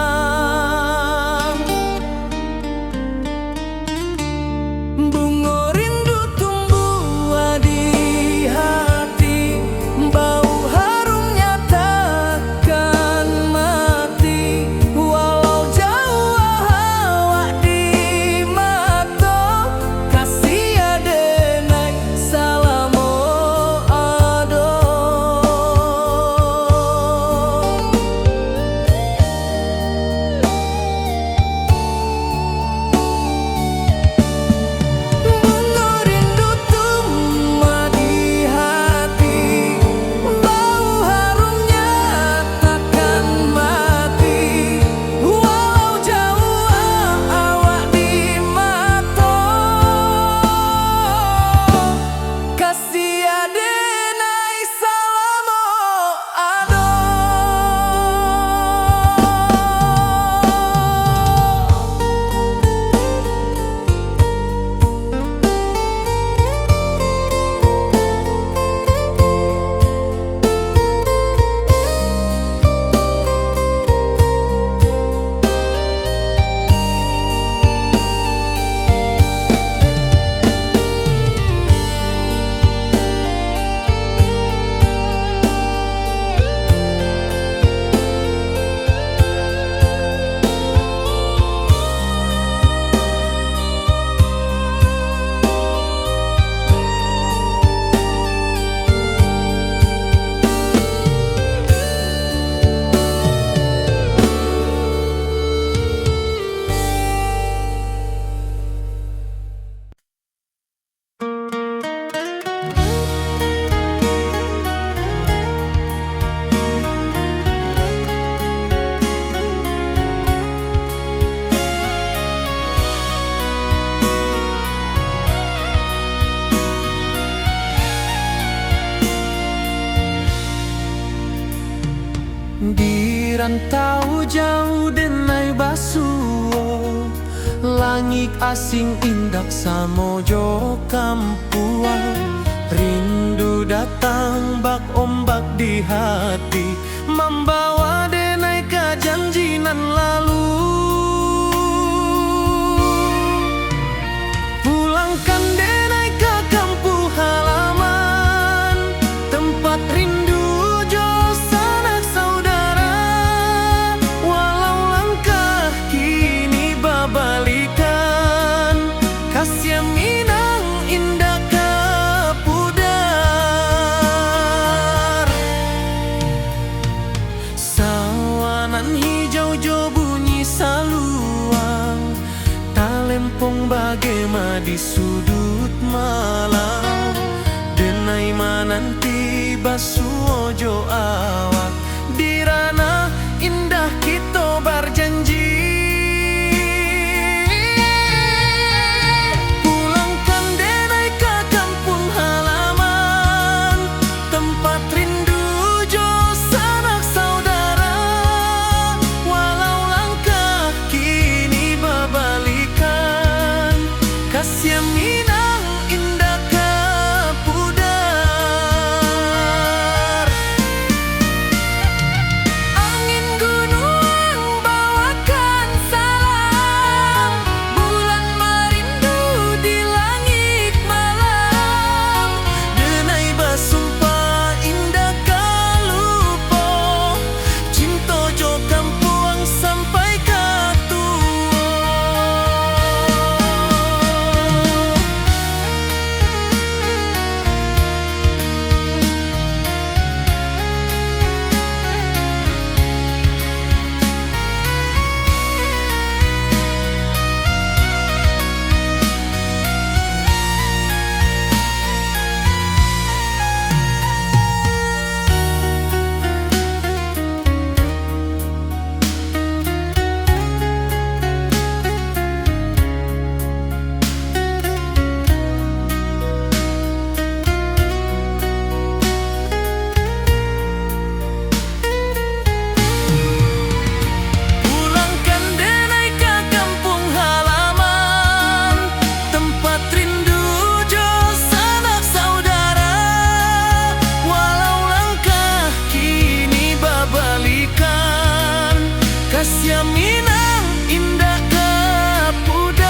Bunga rindu tumbuh di hati, bau harumnya takkan mati. Walau jauh awak di mata, kasih adenai salamo ado. Bunga rindu tumbuh di hati, bau harumnya takkan mati. Walau jauh awak di mata, kasih adenai salamo ado. Di rantau jauh denai basuo, langit asing indak samojo kampuan. Rindu datang bak ombak di hati, membawa denai ke janji nan lalu. Pulangkan denai ke kampung halaman, tempat rindu jo Minang indah kapudar. Sawanan hijau jo bunyi saluang, talempong bagema di sudut malam. Denai mananti basuojo awak, dirana indah kita berjanji. Pulangkan denai ke kampung halaman, tempat rindu jo sanak saudara. Walau langkah kini berbalikan, kasih Minang indah kapudar. Angin gunung bawakan salam, bulan merindu di langit malam. Denai basumpah indah kalupo, cinta jo kampung sampai katua. Pulangkan denai ke kampung halaman, tempat rindu jo sanak saudara. Walau langkah kini berbalikan, kasih Minang indah kapudar.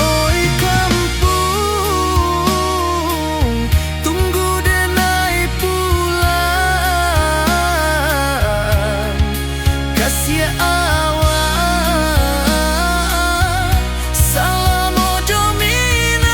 Oi kampung, tunggu denai pulang. Kasih awak, salam ojo Minang.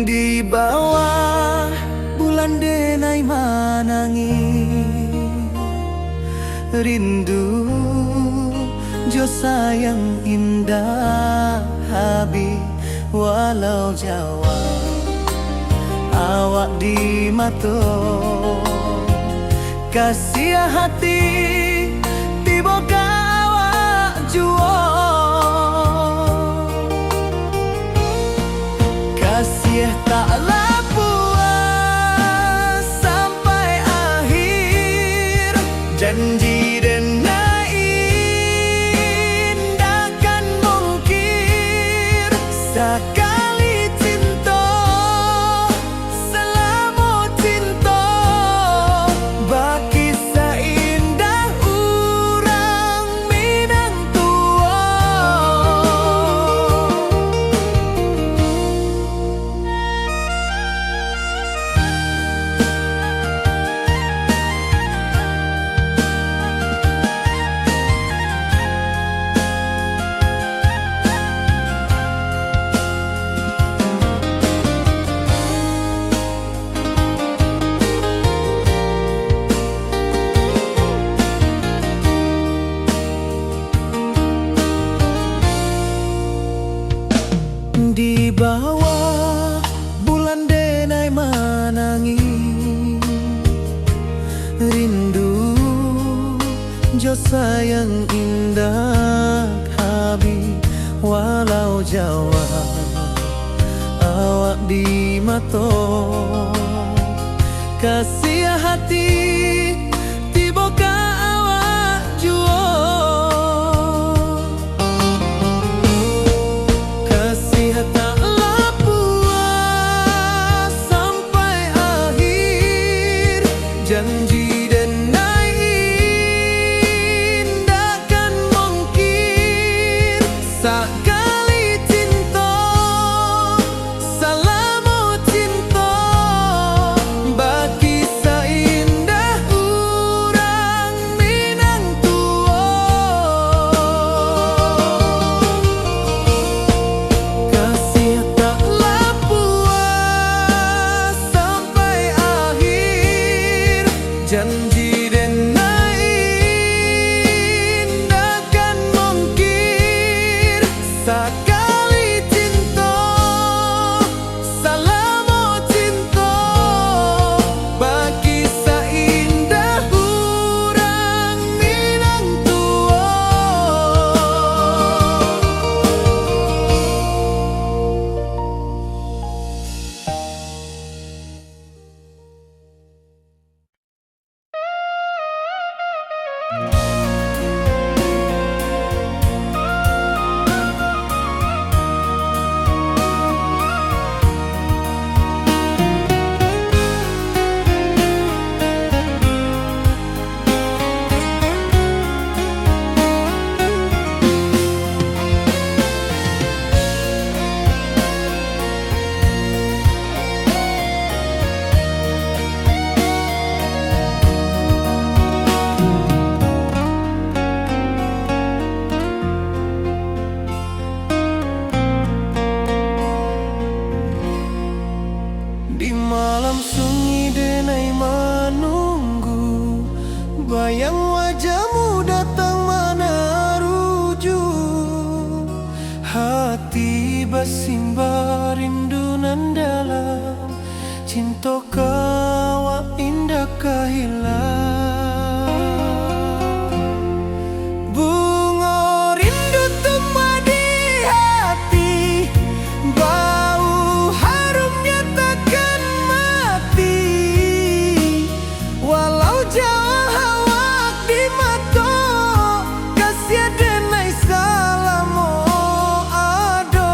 Di bawah bulan denai manangi, rindu jo sayang indah habi. Walau Jawa awak di mato, kasih hati tiba awak juo. Kasih taklah puas sampai akhir, janji denai indah kan mungkir. Sekali cinta selama cinta, baki seindah urang Minang tua. Di bawah bulan denai manangi, rindu jo sayang indah habi. Walau Jawa awak di mato, kasih hati tiba ka awak juo. Kasih taklah puas sampai akhir, janji denai indakan mungkin. Sakali cinta salamu cinta, bagi seindah urang Minang tua. Kasih taklah puas sampai akhir, janji denai indakan mungkin. Sakali cinta salamu cinta, bagi seindah urang Minang tua. Di malam sunyi denai menunggu, bayang wajahmu datang mana rujuk. Hati bersimba rindu nan dalam, cinta kawa indah kehilang. Bunga rindu tumbuh di hati, bau harumnya takkan mati. Walau jauh awak di mata, kasih denai salamu ado.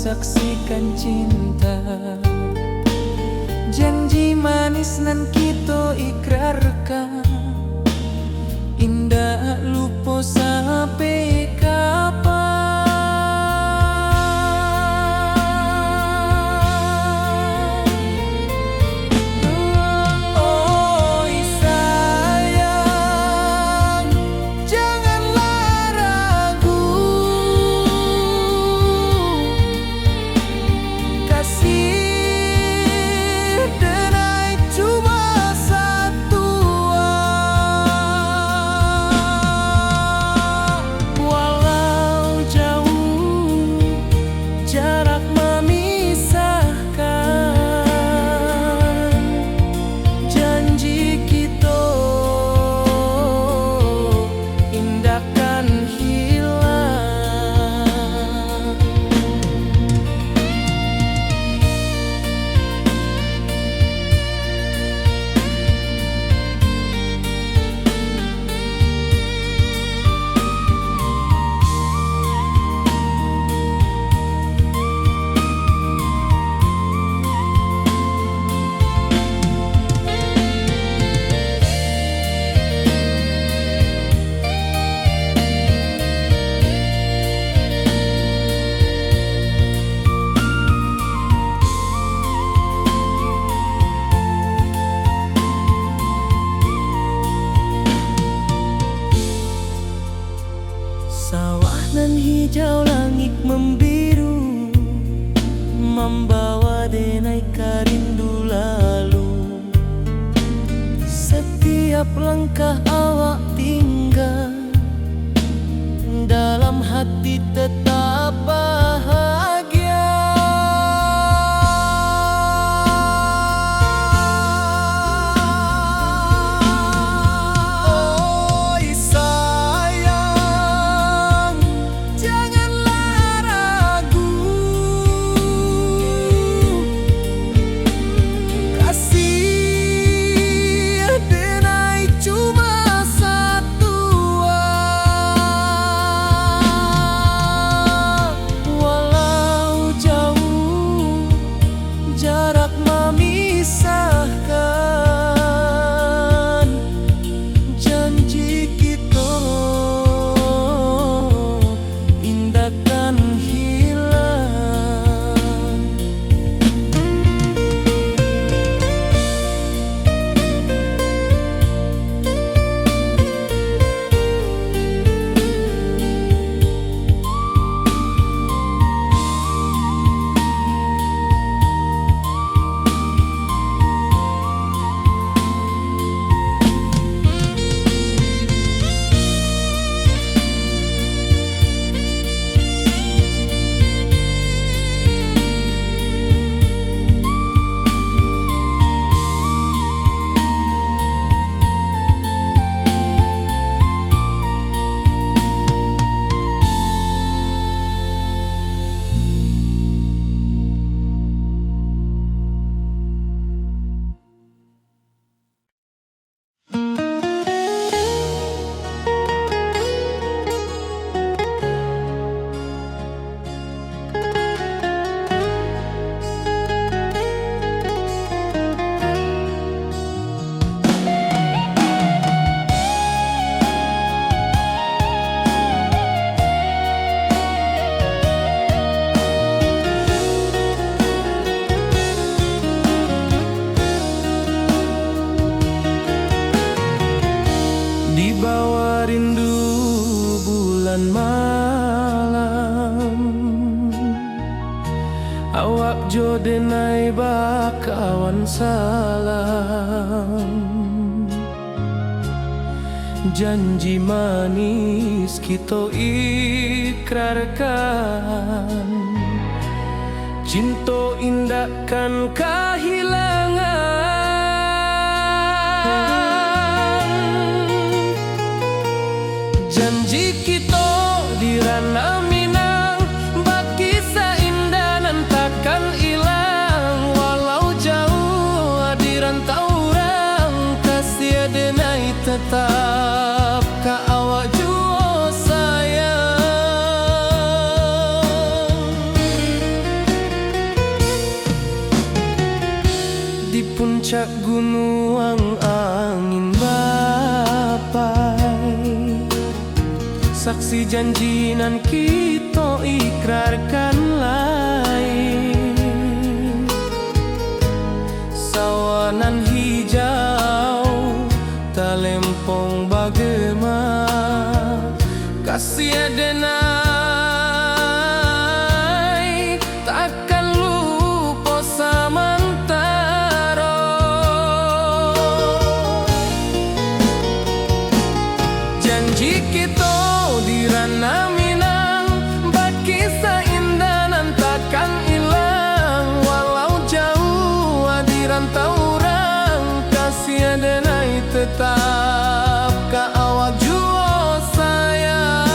saksikan cinta. Janji manis nan kita ikrarkan, indah lupa sampai kapan. Oh sayang, janganlah ragu, kasih denai cuma satu. Walau jauh jarak memisahkan, janji kita indahkan hilang. Sawah nan hijau, langit membiru, membawa denai rindu lalu. Setiap langkah awak tinggal, dalam hati tetap bahagia. Oh sayang, janganlah ragu, kasih denai cuma satu. Walau jauh jarak memisahkan, janji kita indahkan hilang. Di bawah rindu bulan malam, awak jo denai bakawan salam. Janji manis kita ikrarkan, cinta indahkan kehilangan. Janji kita di ranah Minang, bakisah indah nan takkan hilang. Walau jauh di rantau orang, kasih denai tetap ka awak jua sayang. puncak gunung angin bapai, saksi janji nan kita ikrarkan lain. Sawanan hijau talempong bagema, kasih adenai takkan lupa samantara. Janji kita di ranah Minang, bakisah indah nan takkan hilang. Walau jauh di rantau orang, kasih adenai tetap ka awak jua sayang.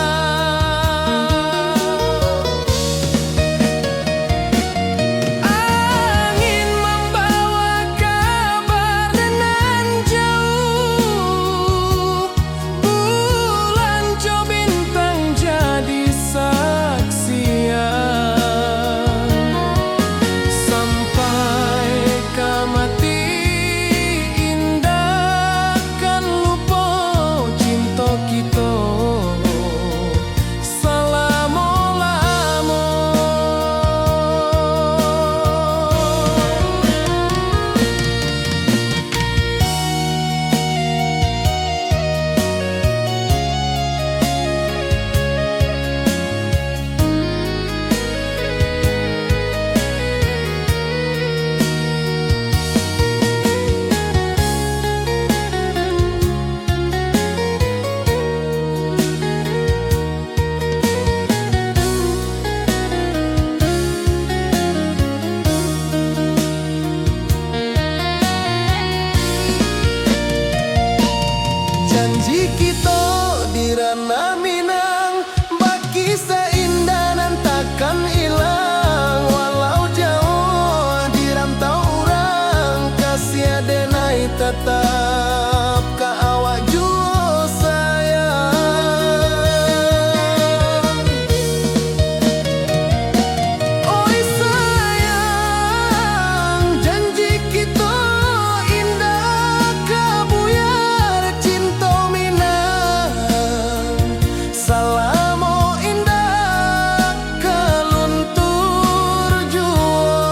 Angin membawa kabar nan jauh, bulan jo bintang jadi saksian. Sampai ke mati indah kan lupa cinta kita selama-lama. Janji kita di ranah Minang, bakisah indah nan takkan hilang. Walau jauh di rantau orang, kasih adenai tetap ka awak jua sayang. Oi sayang, janji kita indah kabuyar cinta Minang. Salamo indah keluntur jua.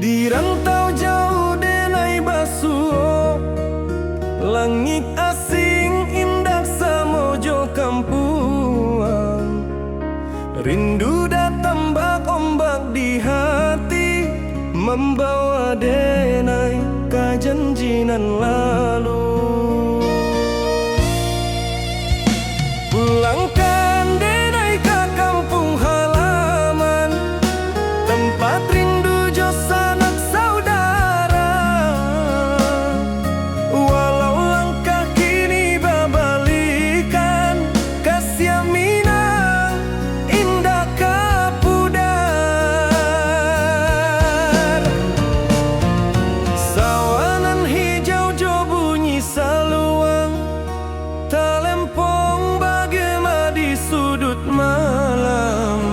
Di rantau jauh denai basuh, langit asing indah samojo kampuang. Rindu datang bak ombak di hati, membawa denai ka janji nan lalu. Pulangkan denai ka kampung halaman, tempat rindu jo sanak saudara. Walau langkah kini babalikan, kasih Minang indah kapudar. Sawanan hijau jo bunyi saluang, talempong bagema di sudut malam.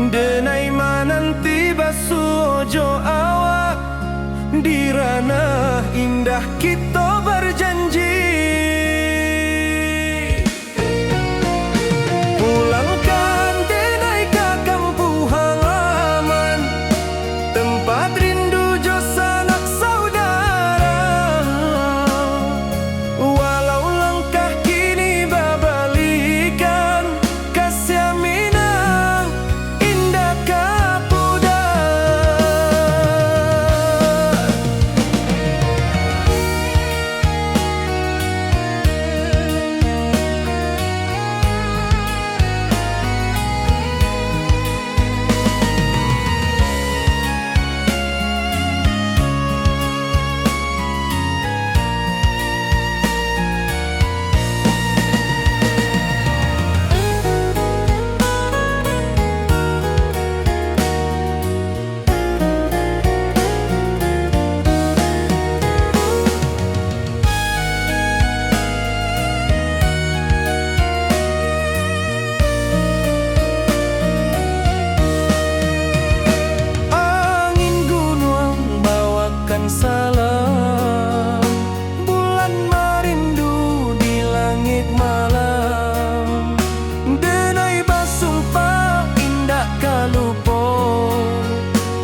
Denai mananti basuh jo awak, di ranah indah kita berjanji. Pulangkan denai ka kampung halaman, tempat rindu jo sanak saudara. Walau langkah kini babalikan, kasih Minang indah kapudar.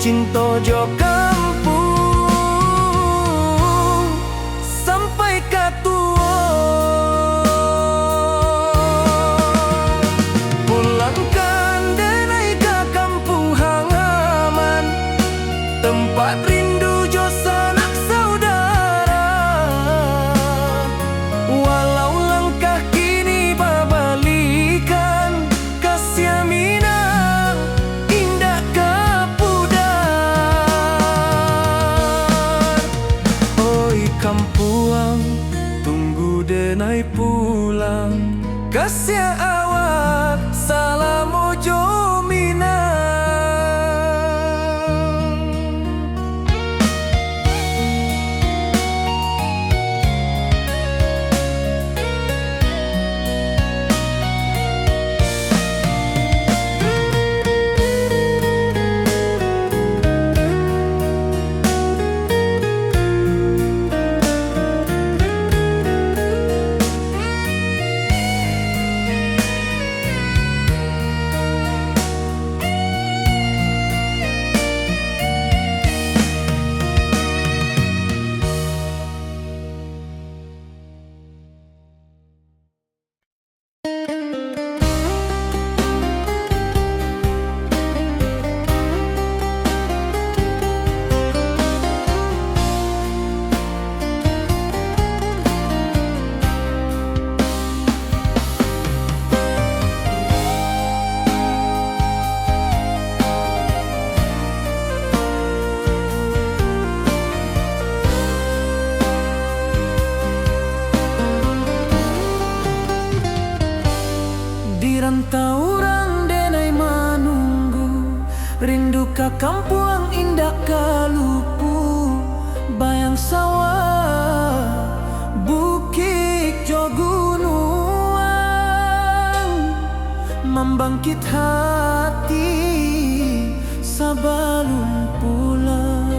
cinta jo kampung sampai katua. Pulangkan denai ke kampung halaman, tempat rindu jo sanak saudara. Walau langkah kini babalikan, kasih minang indah kapudar. Oi kampuang, tunggu denai pulang, kasih awak salam ojo minang. Di rantau orang denai manunggu, rindu ka kampuang indah kalupu. Bayang sawah, bukit jo gunung, membangkit hati sabalun pulang.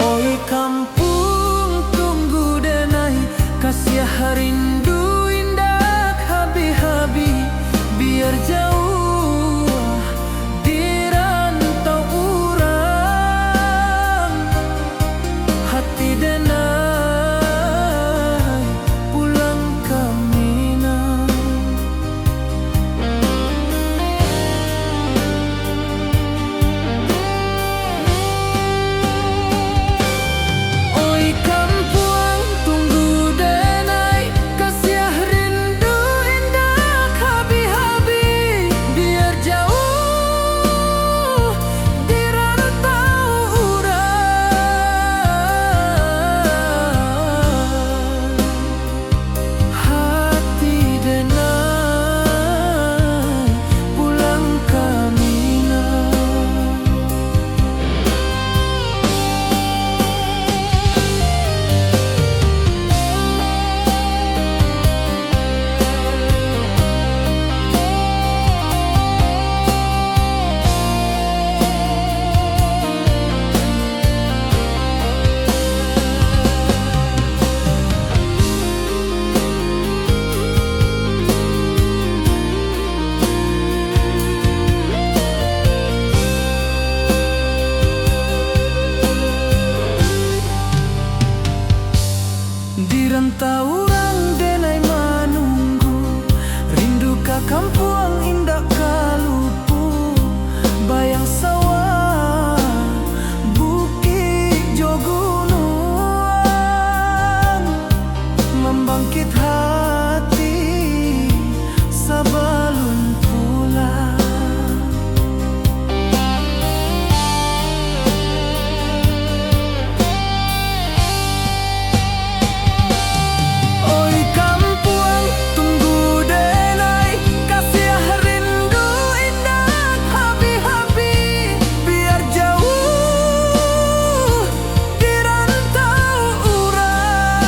Oi kampung, tunggu denai kasih rindu indah habi-habi. Biar jauh di rantau urang, hati denai pulang ke Minang. Oi kampuang, tunggu denai kasih rindu indah habi-habi. Biar jauh di rantau urang, hati denai pulang ke Minang. Di rantau orang denai manunggu, rindu ka kampuang indah kalupu. Bayang sawah, bukit jo gunung, membangkit hati sabalun pulang. Oi kampuang, tunggu denai kasih rindu indah habi-habi. Biar jauh di rantau urang,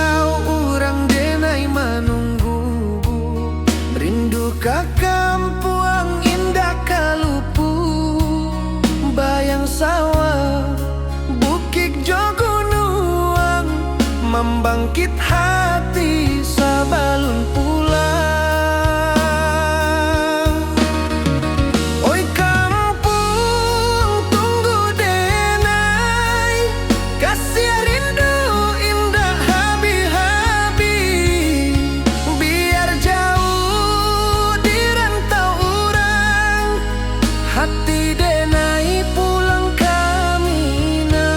rantau urang denai menunggu, rindu ka kampuang indah kalupu, bayang sawah bukit jogunuang, membangkit hati sabalun pulang. Oi kampung tunggu denai, kasih rindu indah habi-habi, biar jauh di rantau urang, hati denai pulang ke Minang.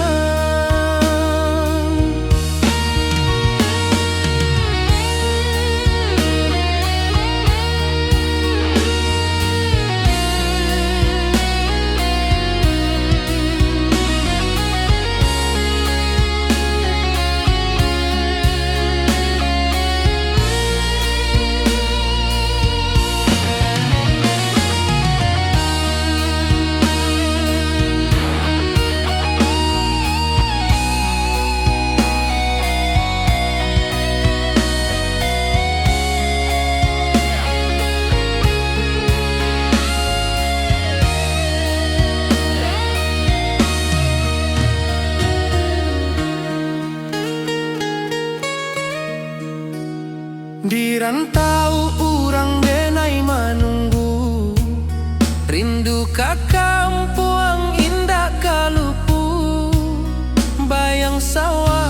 Di rantau urang denai menunggu, rindu ka kampuang indah kalupu, bayang sawah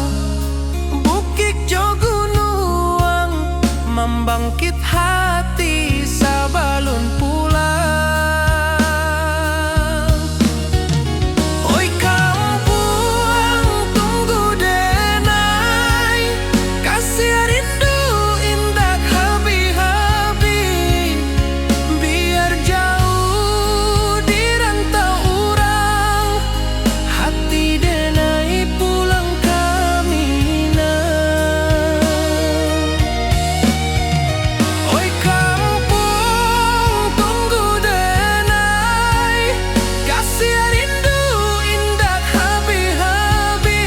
bukit jogunuang, membangkit hati sabalun pulang. Oi kampuang tunggu denai, kasih rindu indah habi-habi, biar jauh di rantau urang, hati denai pulang ke Minang. Oi kampung tunggu denai, kasih rindu indah habi-habi,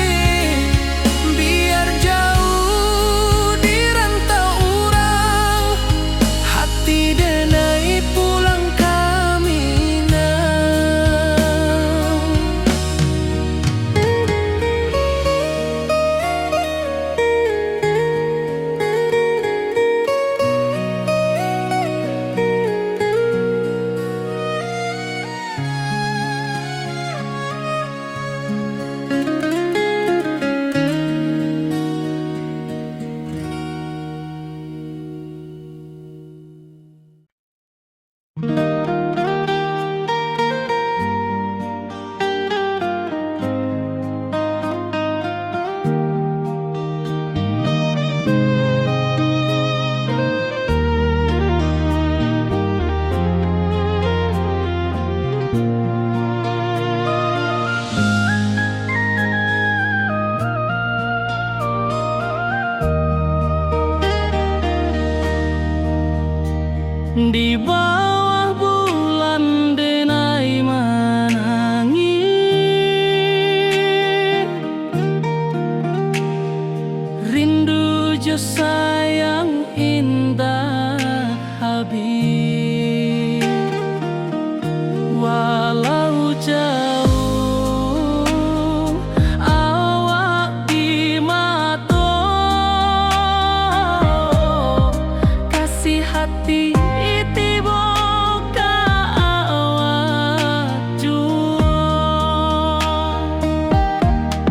biar jauh di rantau urang, hati denai pulang ke Minang. Di bawah bulan denai menangis, rindu jo sayang indah habis, walau jauh awak di mata, kasih hati tiba ka awak jua,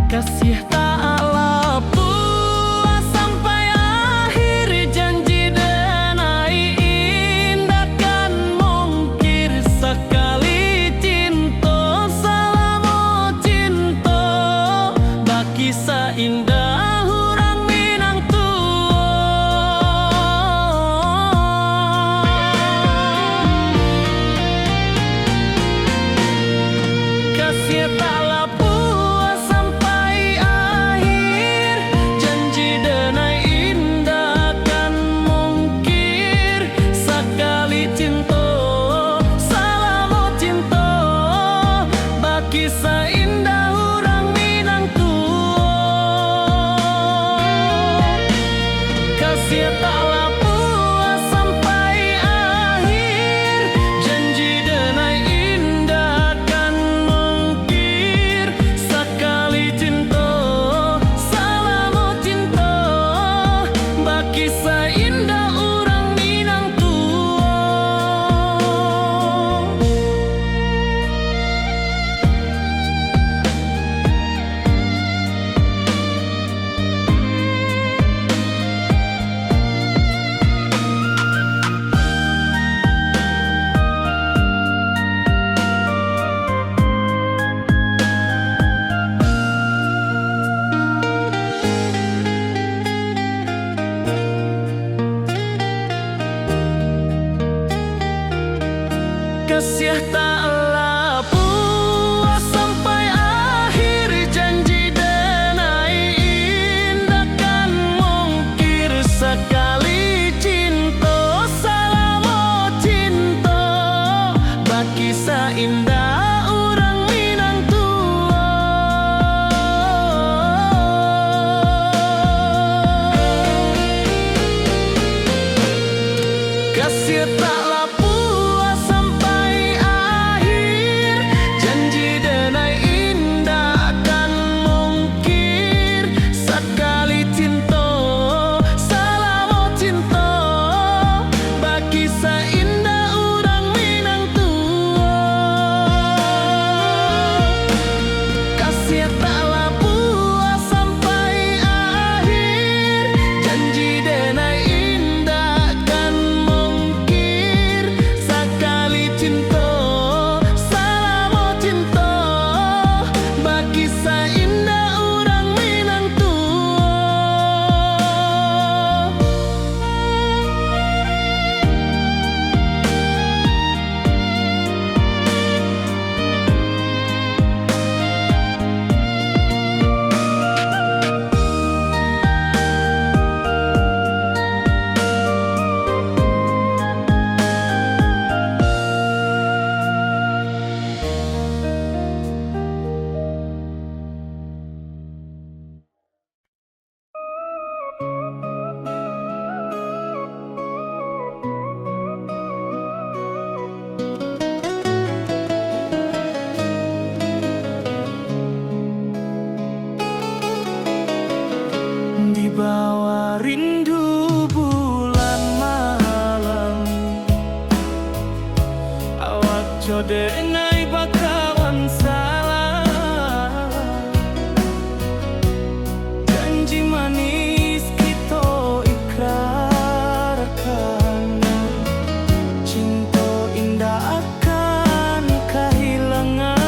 kasih tak lepas sampai akhir janji denai indah kan mungkir sekali cinta. kasih taklah puas sampai akhir, janji denai indah kan mungkir. Sekali cinta salamu cinta, baki seindah orang Minang tua. Kasih taklah puas sampai akhir, janji denai indah kan mungkir. Sekali cinta salamu cinta, baki seindah orang Minang tua. Kasih taklah puas sampai akhir, janji denai indah kan mungkir. Sekali cinta salamu cinta, baki seindah orang Minang tua. Kasih taklah puas sampai akhir, janji denai indah kan mungkir. Sekali cinta salamu cinta, baki seindah orang Minang tua. Di bawah rindu bulan malam, awak codenai bakawan salah. Janji manis kita ikrarkan, cinta indah akan kehilangan.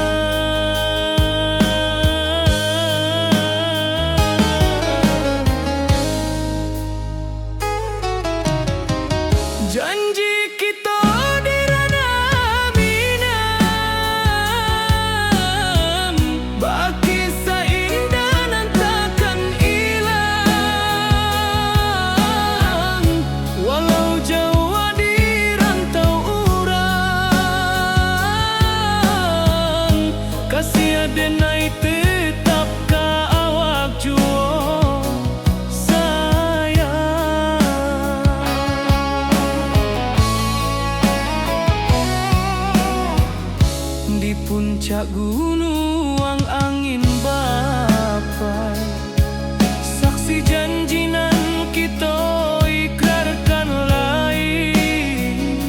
Janji kita di ranah Minang, baki seindah nan takkan hilang. Walau jauh di rantau urang, kasih denai tetap ka awak jua sayang. Di puncak gunung angin bapai, saksi janji nan kita ikrarkan lain.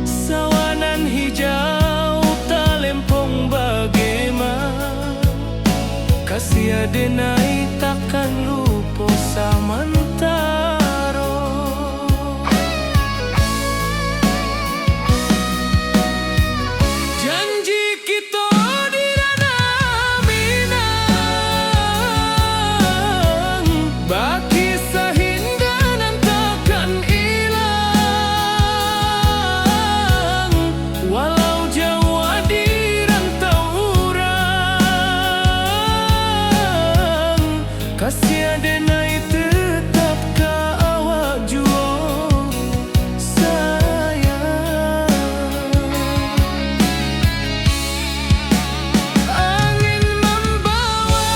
Sawanan hijau talempong bagaimana, kasih denai takkan lupa samantara. Janji kita di ranah Minang, baki seindah nan takkan hilang. Walau jauh di rantau urang, kasih denai tetap ka awak jua sayang. Angin membawa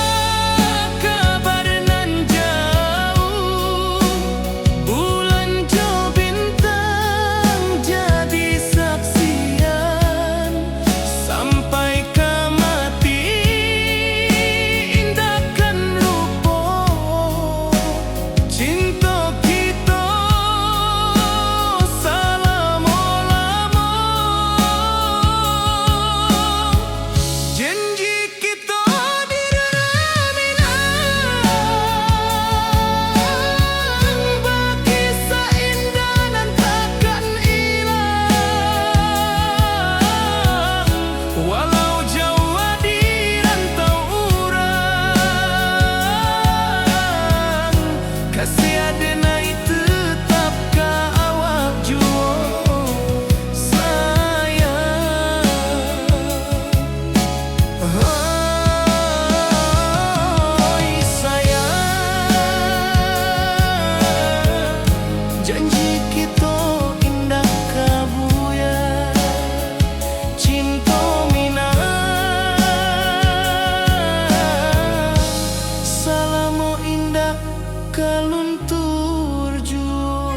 kabar nan jauh, kaluntur jua.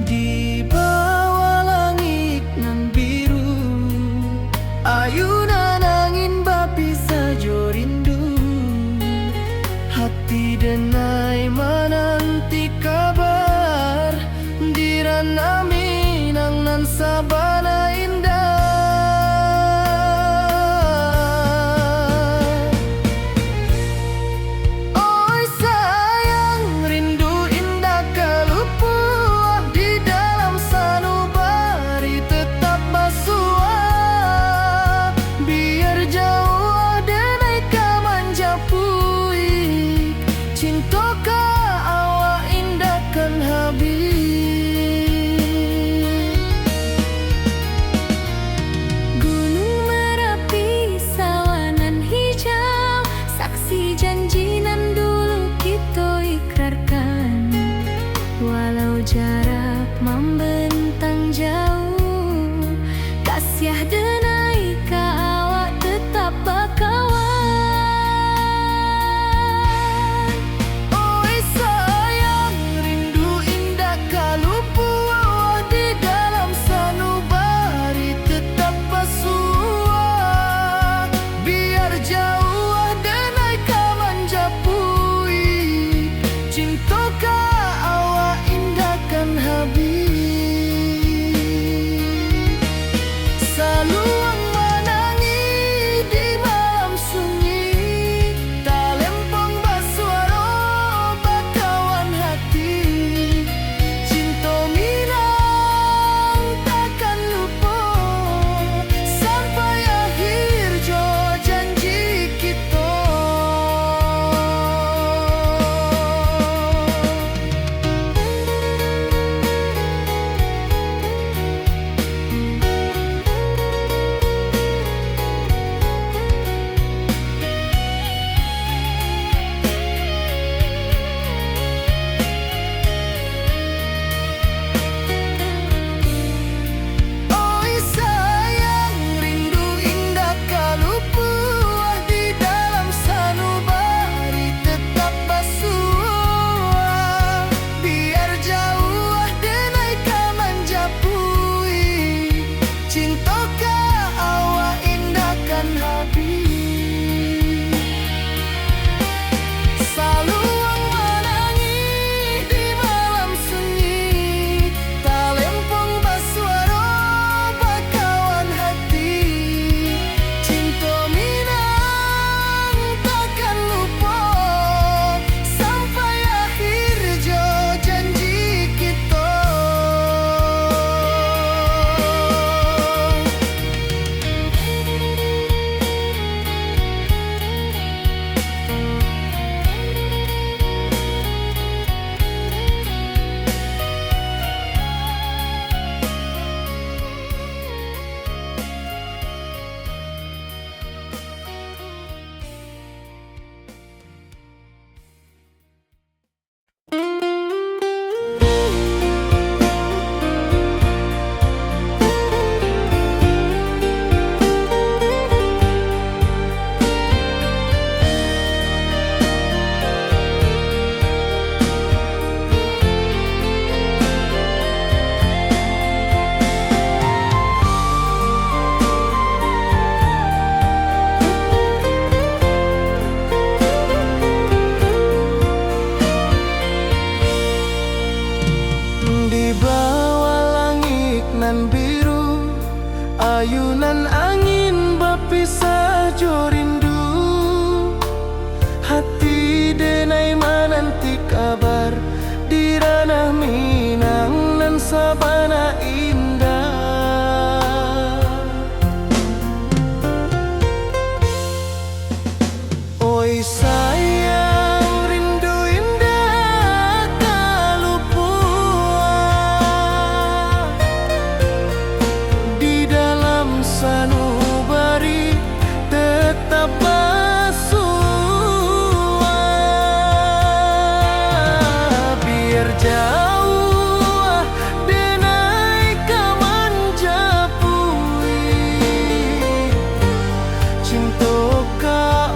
Di bawah langit nan biru, ayunan angin bapi sajo rindu. Hati denai menanti kabar, di ranah Minang nan sabana indah. Oi sayang, rindu indah kalupua, di dalam sanubari tetap basua. Biar jauh denai kamanja puik, cintoka awak indahkan habis. Gunung Merapi, sawanan hijau, saksi janji nan dulu kita ikrarkan. Walau jarak membentang jauh, kasih denai ka awak tetap bakawan. Oi sayang, rindu indah kalupua, di dalam sanubari tetap basua. Biar jauh denai kamanja puik, sayang rindu indah kalupua di dalam sanubari tetap bersua. Biar jauh denai kaman japui cinta ka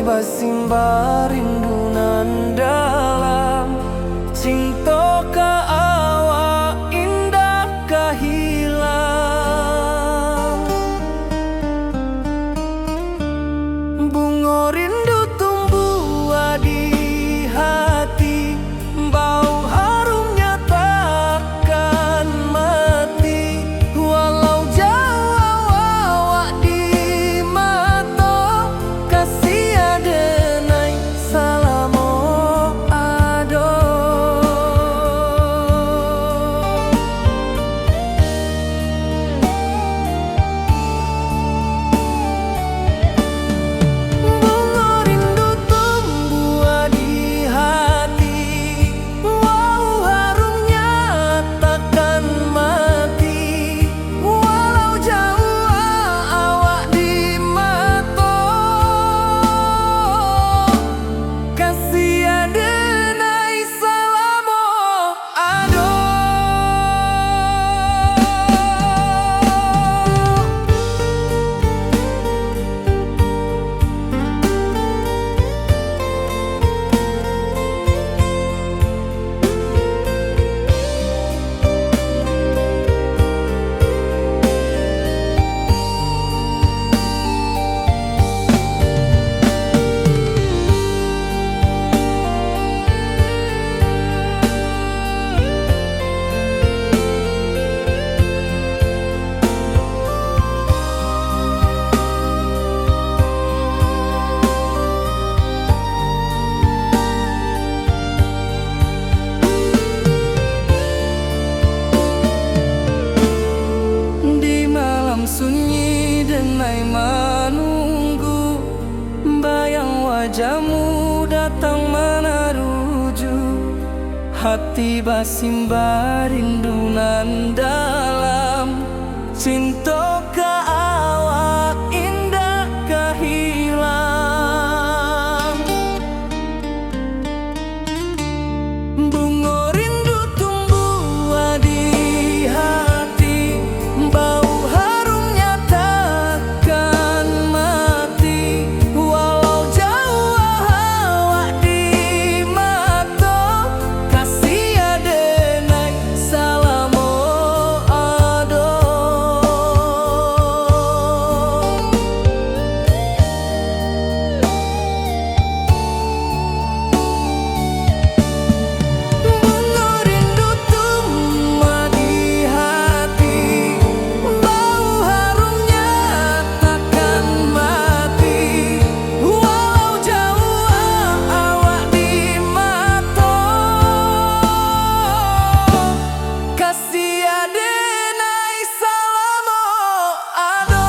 basimba rindu nan dalam, cinta ka awak indah ka hilang. Bunga rindu tumbuh di hati, bau harumnya takkan mati. Walau jauh awak di mata, kasih adenai salamo ado. Bunga rindu tumbuh di hati, wow harumnya takkan mati. Walau jauh awak di mata, kasih adenai salamo ado. Di malam sunyi denai menunggu, bayang wajahmu datang meneruju. Hati basimba rindu nan dalam, cinta ka awak indah ka hilang. Bunga rindu tumbuh di hati, bau harumnya takkan mati. Walau jauh awak di mata, kasih adenai salamo ado. Bunga rindu tumbuh di hati, bau harumnya takkan mati. Walau jauh awak di mata, kasih adenai salamo ado.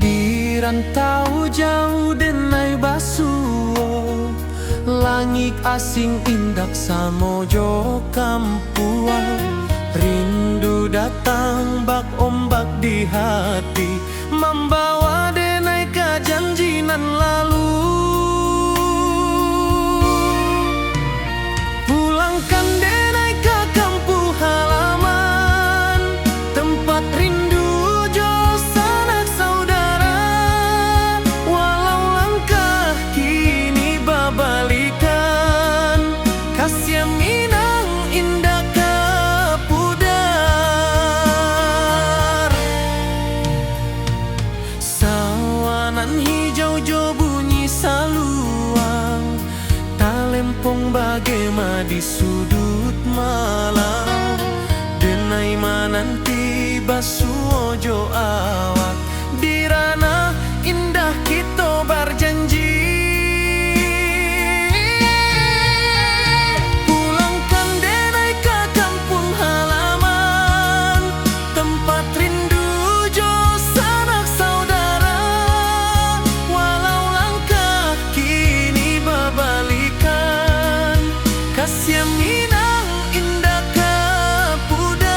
Di rantau jauh denai basuo, langit asing indak samojo kampuan. Rindu datang bak ombak di hati, membawa denai ke janji nan lalu. Pulangkan denai ke kampung halaman, tempat rindu jo sanak saudara. Walau langkah jelma di sudut malam, denai mananti basuojo awak di ranah indah kita berjanji. Pulangkan denai ke kampung halaman, tempat rindu jo sanak saudara. Walau langkah kini berbalikan, kasih Minang indah ke pudar.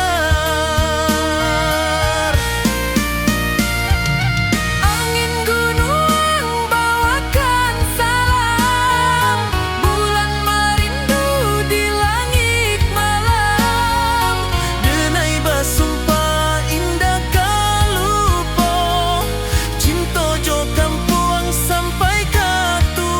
Angin gunung bawakan salam, bulan merindu di langit malam. Denai basumpah indah kalupo, cinta jo kampung sampai ke tua.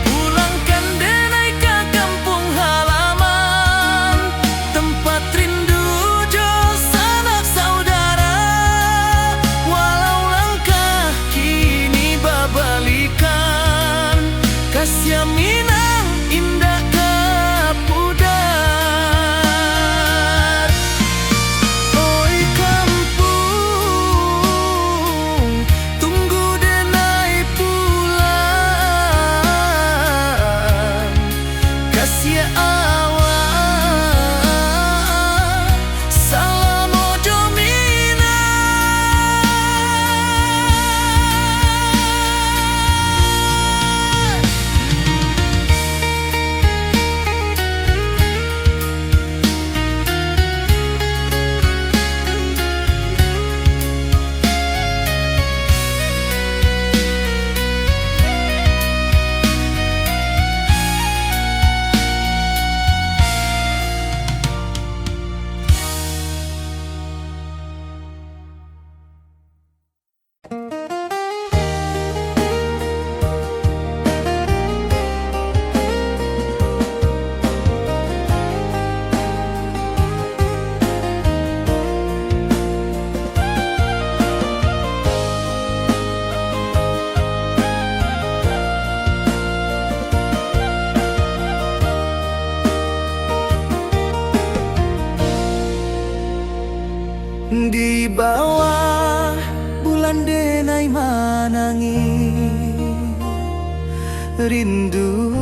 Pulangkan denai ke kampung halaman, tempat rindu jo sanak saudara. Walau langkah kini berbalikan, kasih Minang indah ke pudar. Oi kampung, tunggu denai pulang, kasih awak salam ojo Minang. Di bawah bulan denai manangi, rindu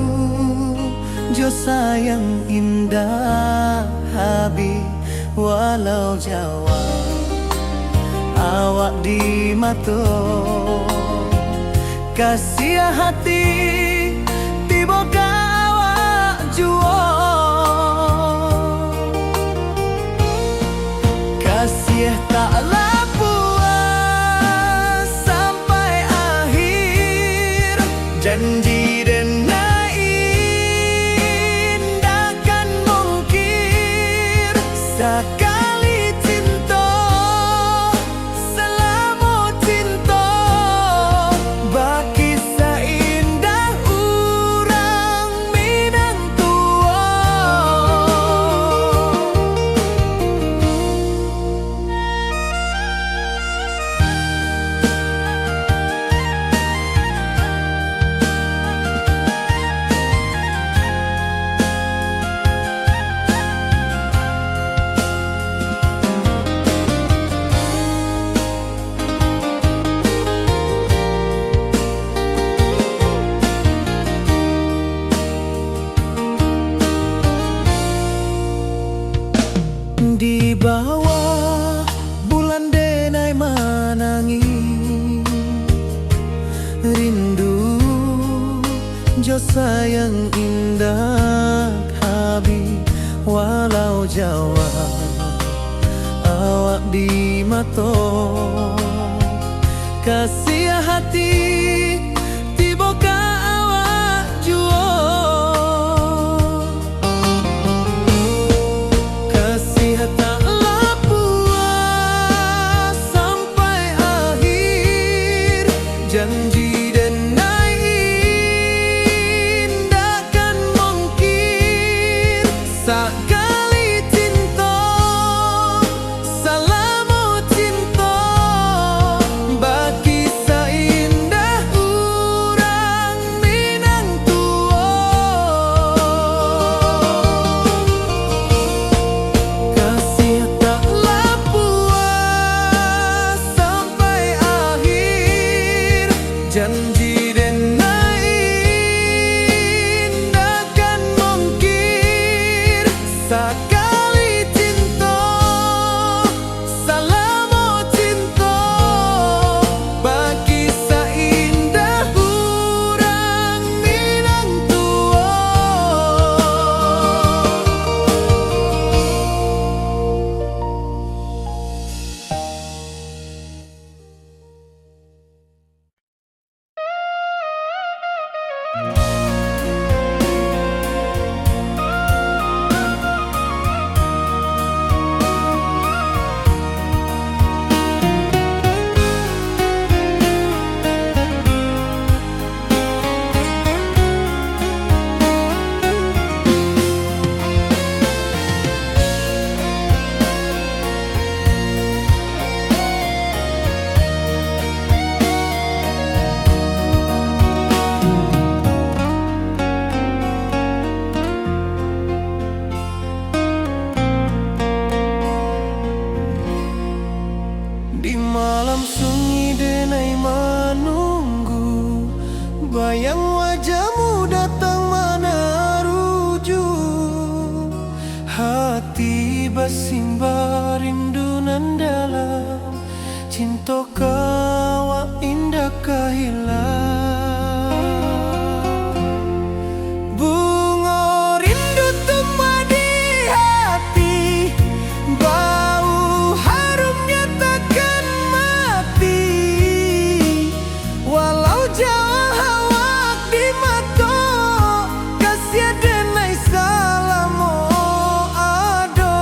jo sayang indah habi. Walau Jawa awak di mato, kasih hati tiba awak juo. Kasih taklah puas sampai akhir, janji denai indah kan mungkir. Sekali cinta selama cinta, baki seindah urang Minang tua. Di bawah bulan denai manangi, rindu jo sayang indah habi. Walau jauh di mato kasih hati tiba ka awak juo kasih tak puas sampai akhir janji denai indakan mungkin sekali cinta salamu cinta bagi seindah urang minang tua kasih taklah puas sampai akhir janji denai indakan mungkin sekali cinta salamu cinta bagi seindah urang minang tua. Di malam sunyi denai menunggu bayang wajahmu datang mana rujuk hati bersimbar rindu nan dalam cinta kawa indah kehilang bunga rindu tumbuh di hati bau harumnya takkan mati walau jauh awak di mata kasih denai salamu ado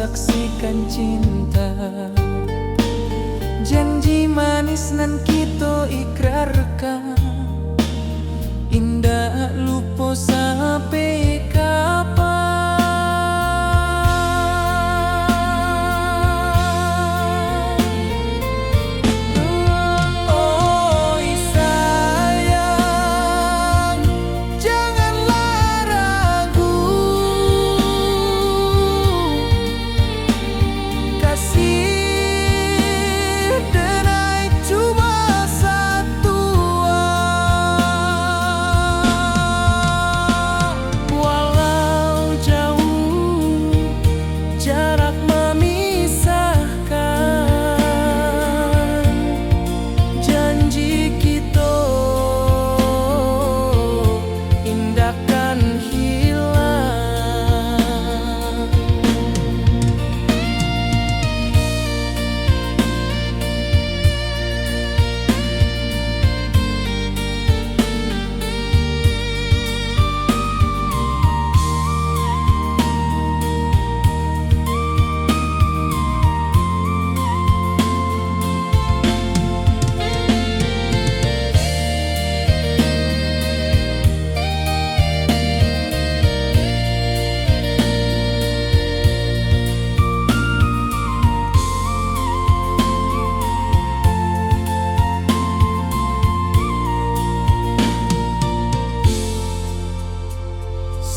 saksikan cinta. Janji manis nan kita ikrarkan, indah lupa sampai kapan. Oi sayang, janganlah ragu, kasih denai cuma satu. Walau jauh jarak memisahkan, janji kita indahkan hilang.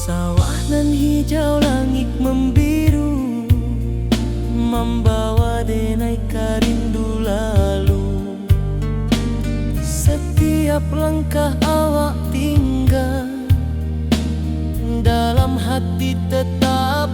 Sawah nan hijau, langit membiru, membawa denai karindu lalu. Setiap langkah awak tinggal, dalam hati tetap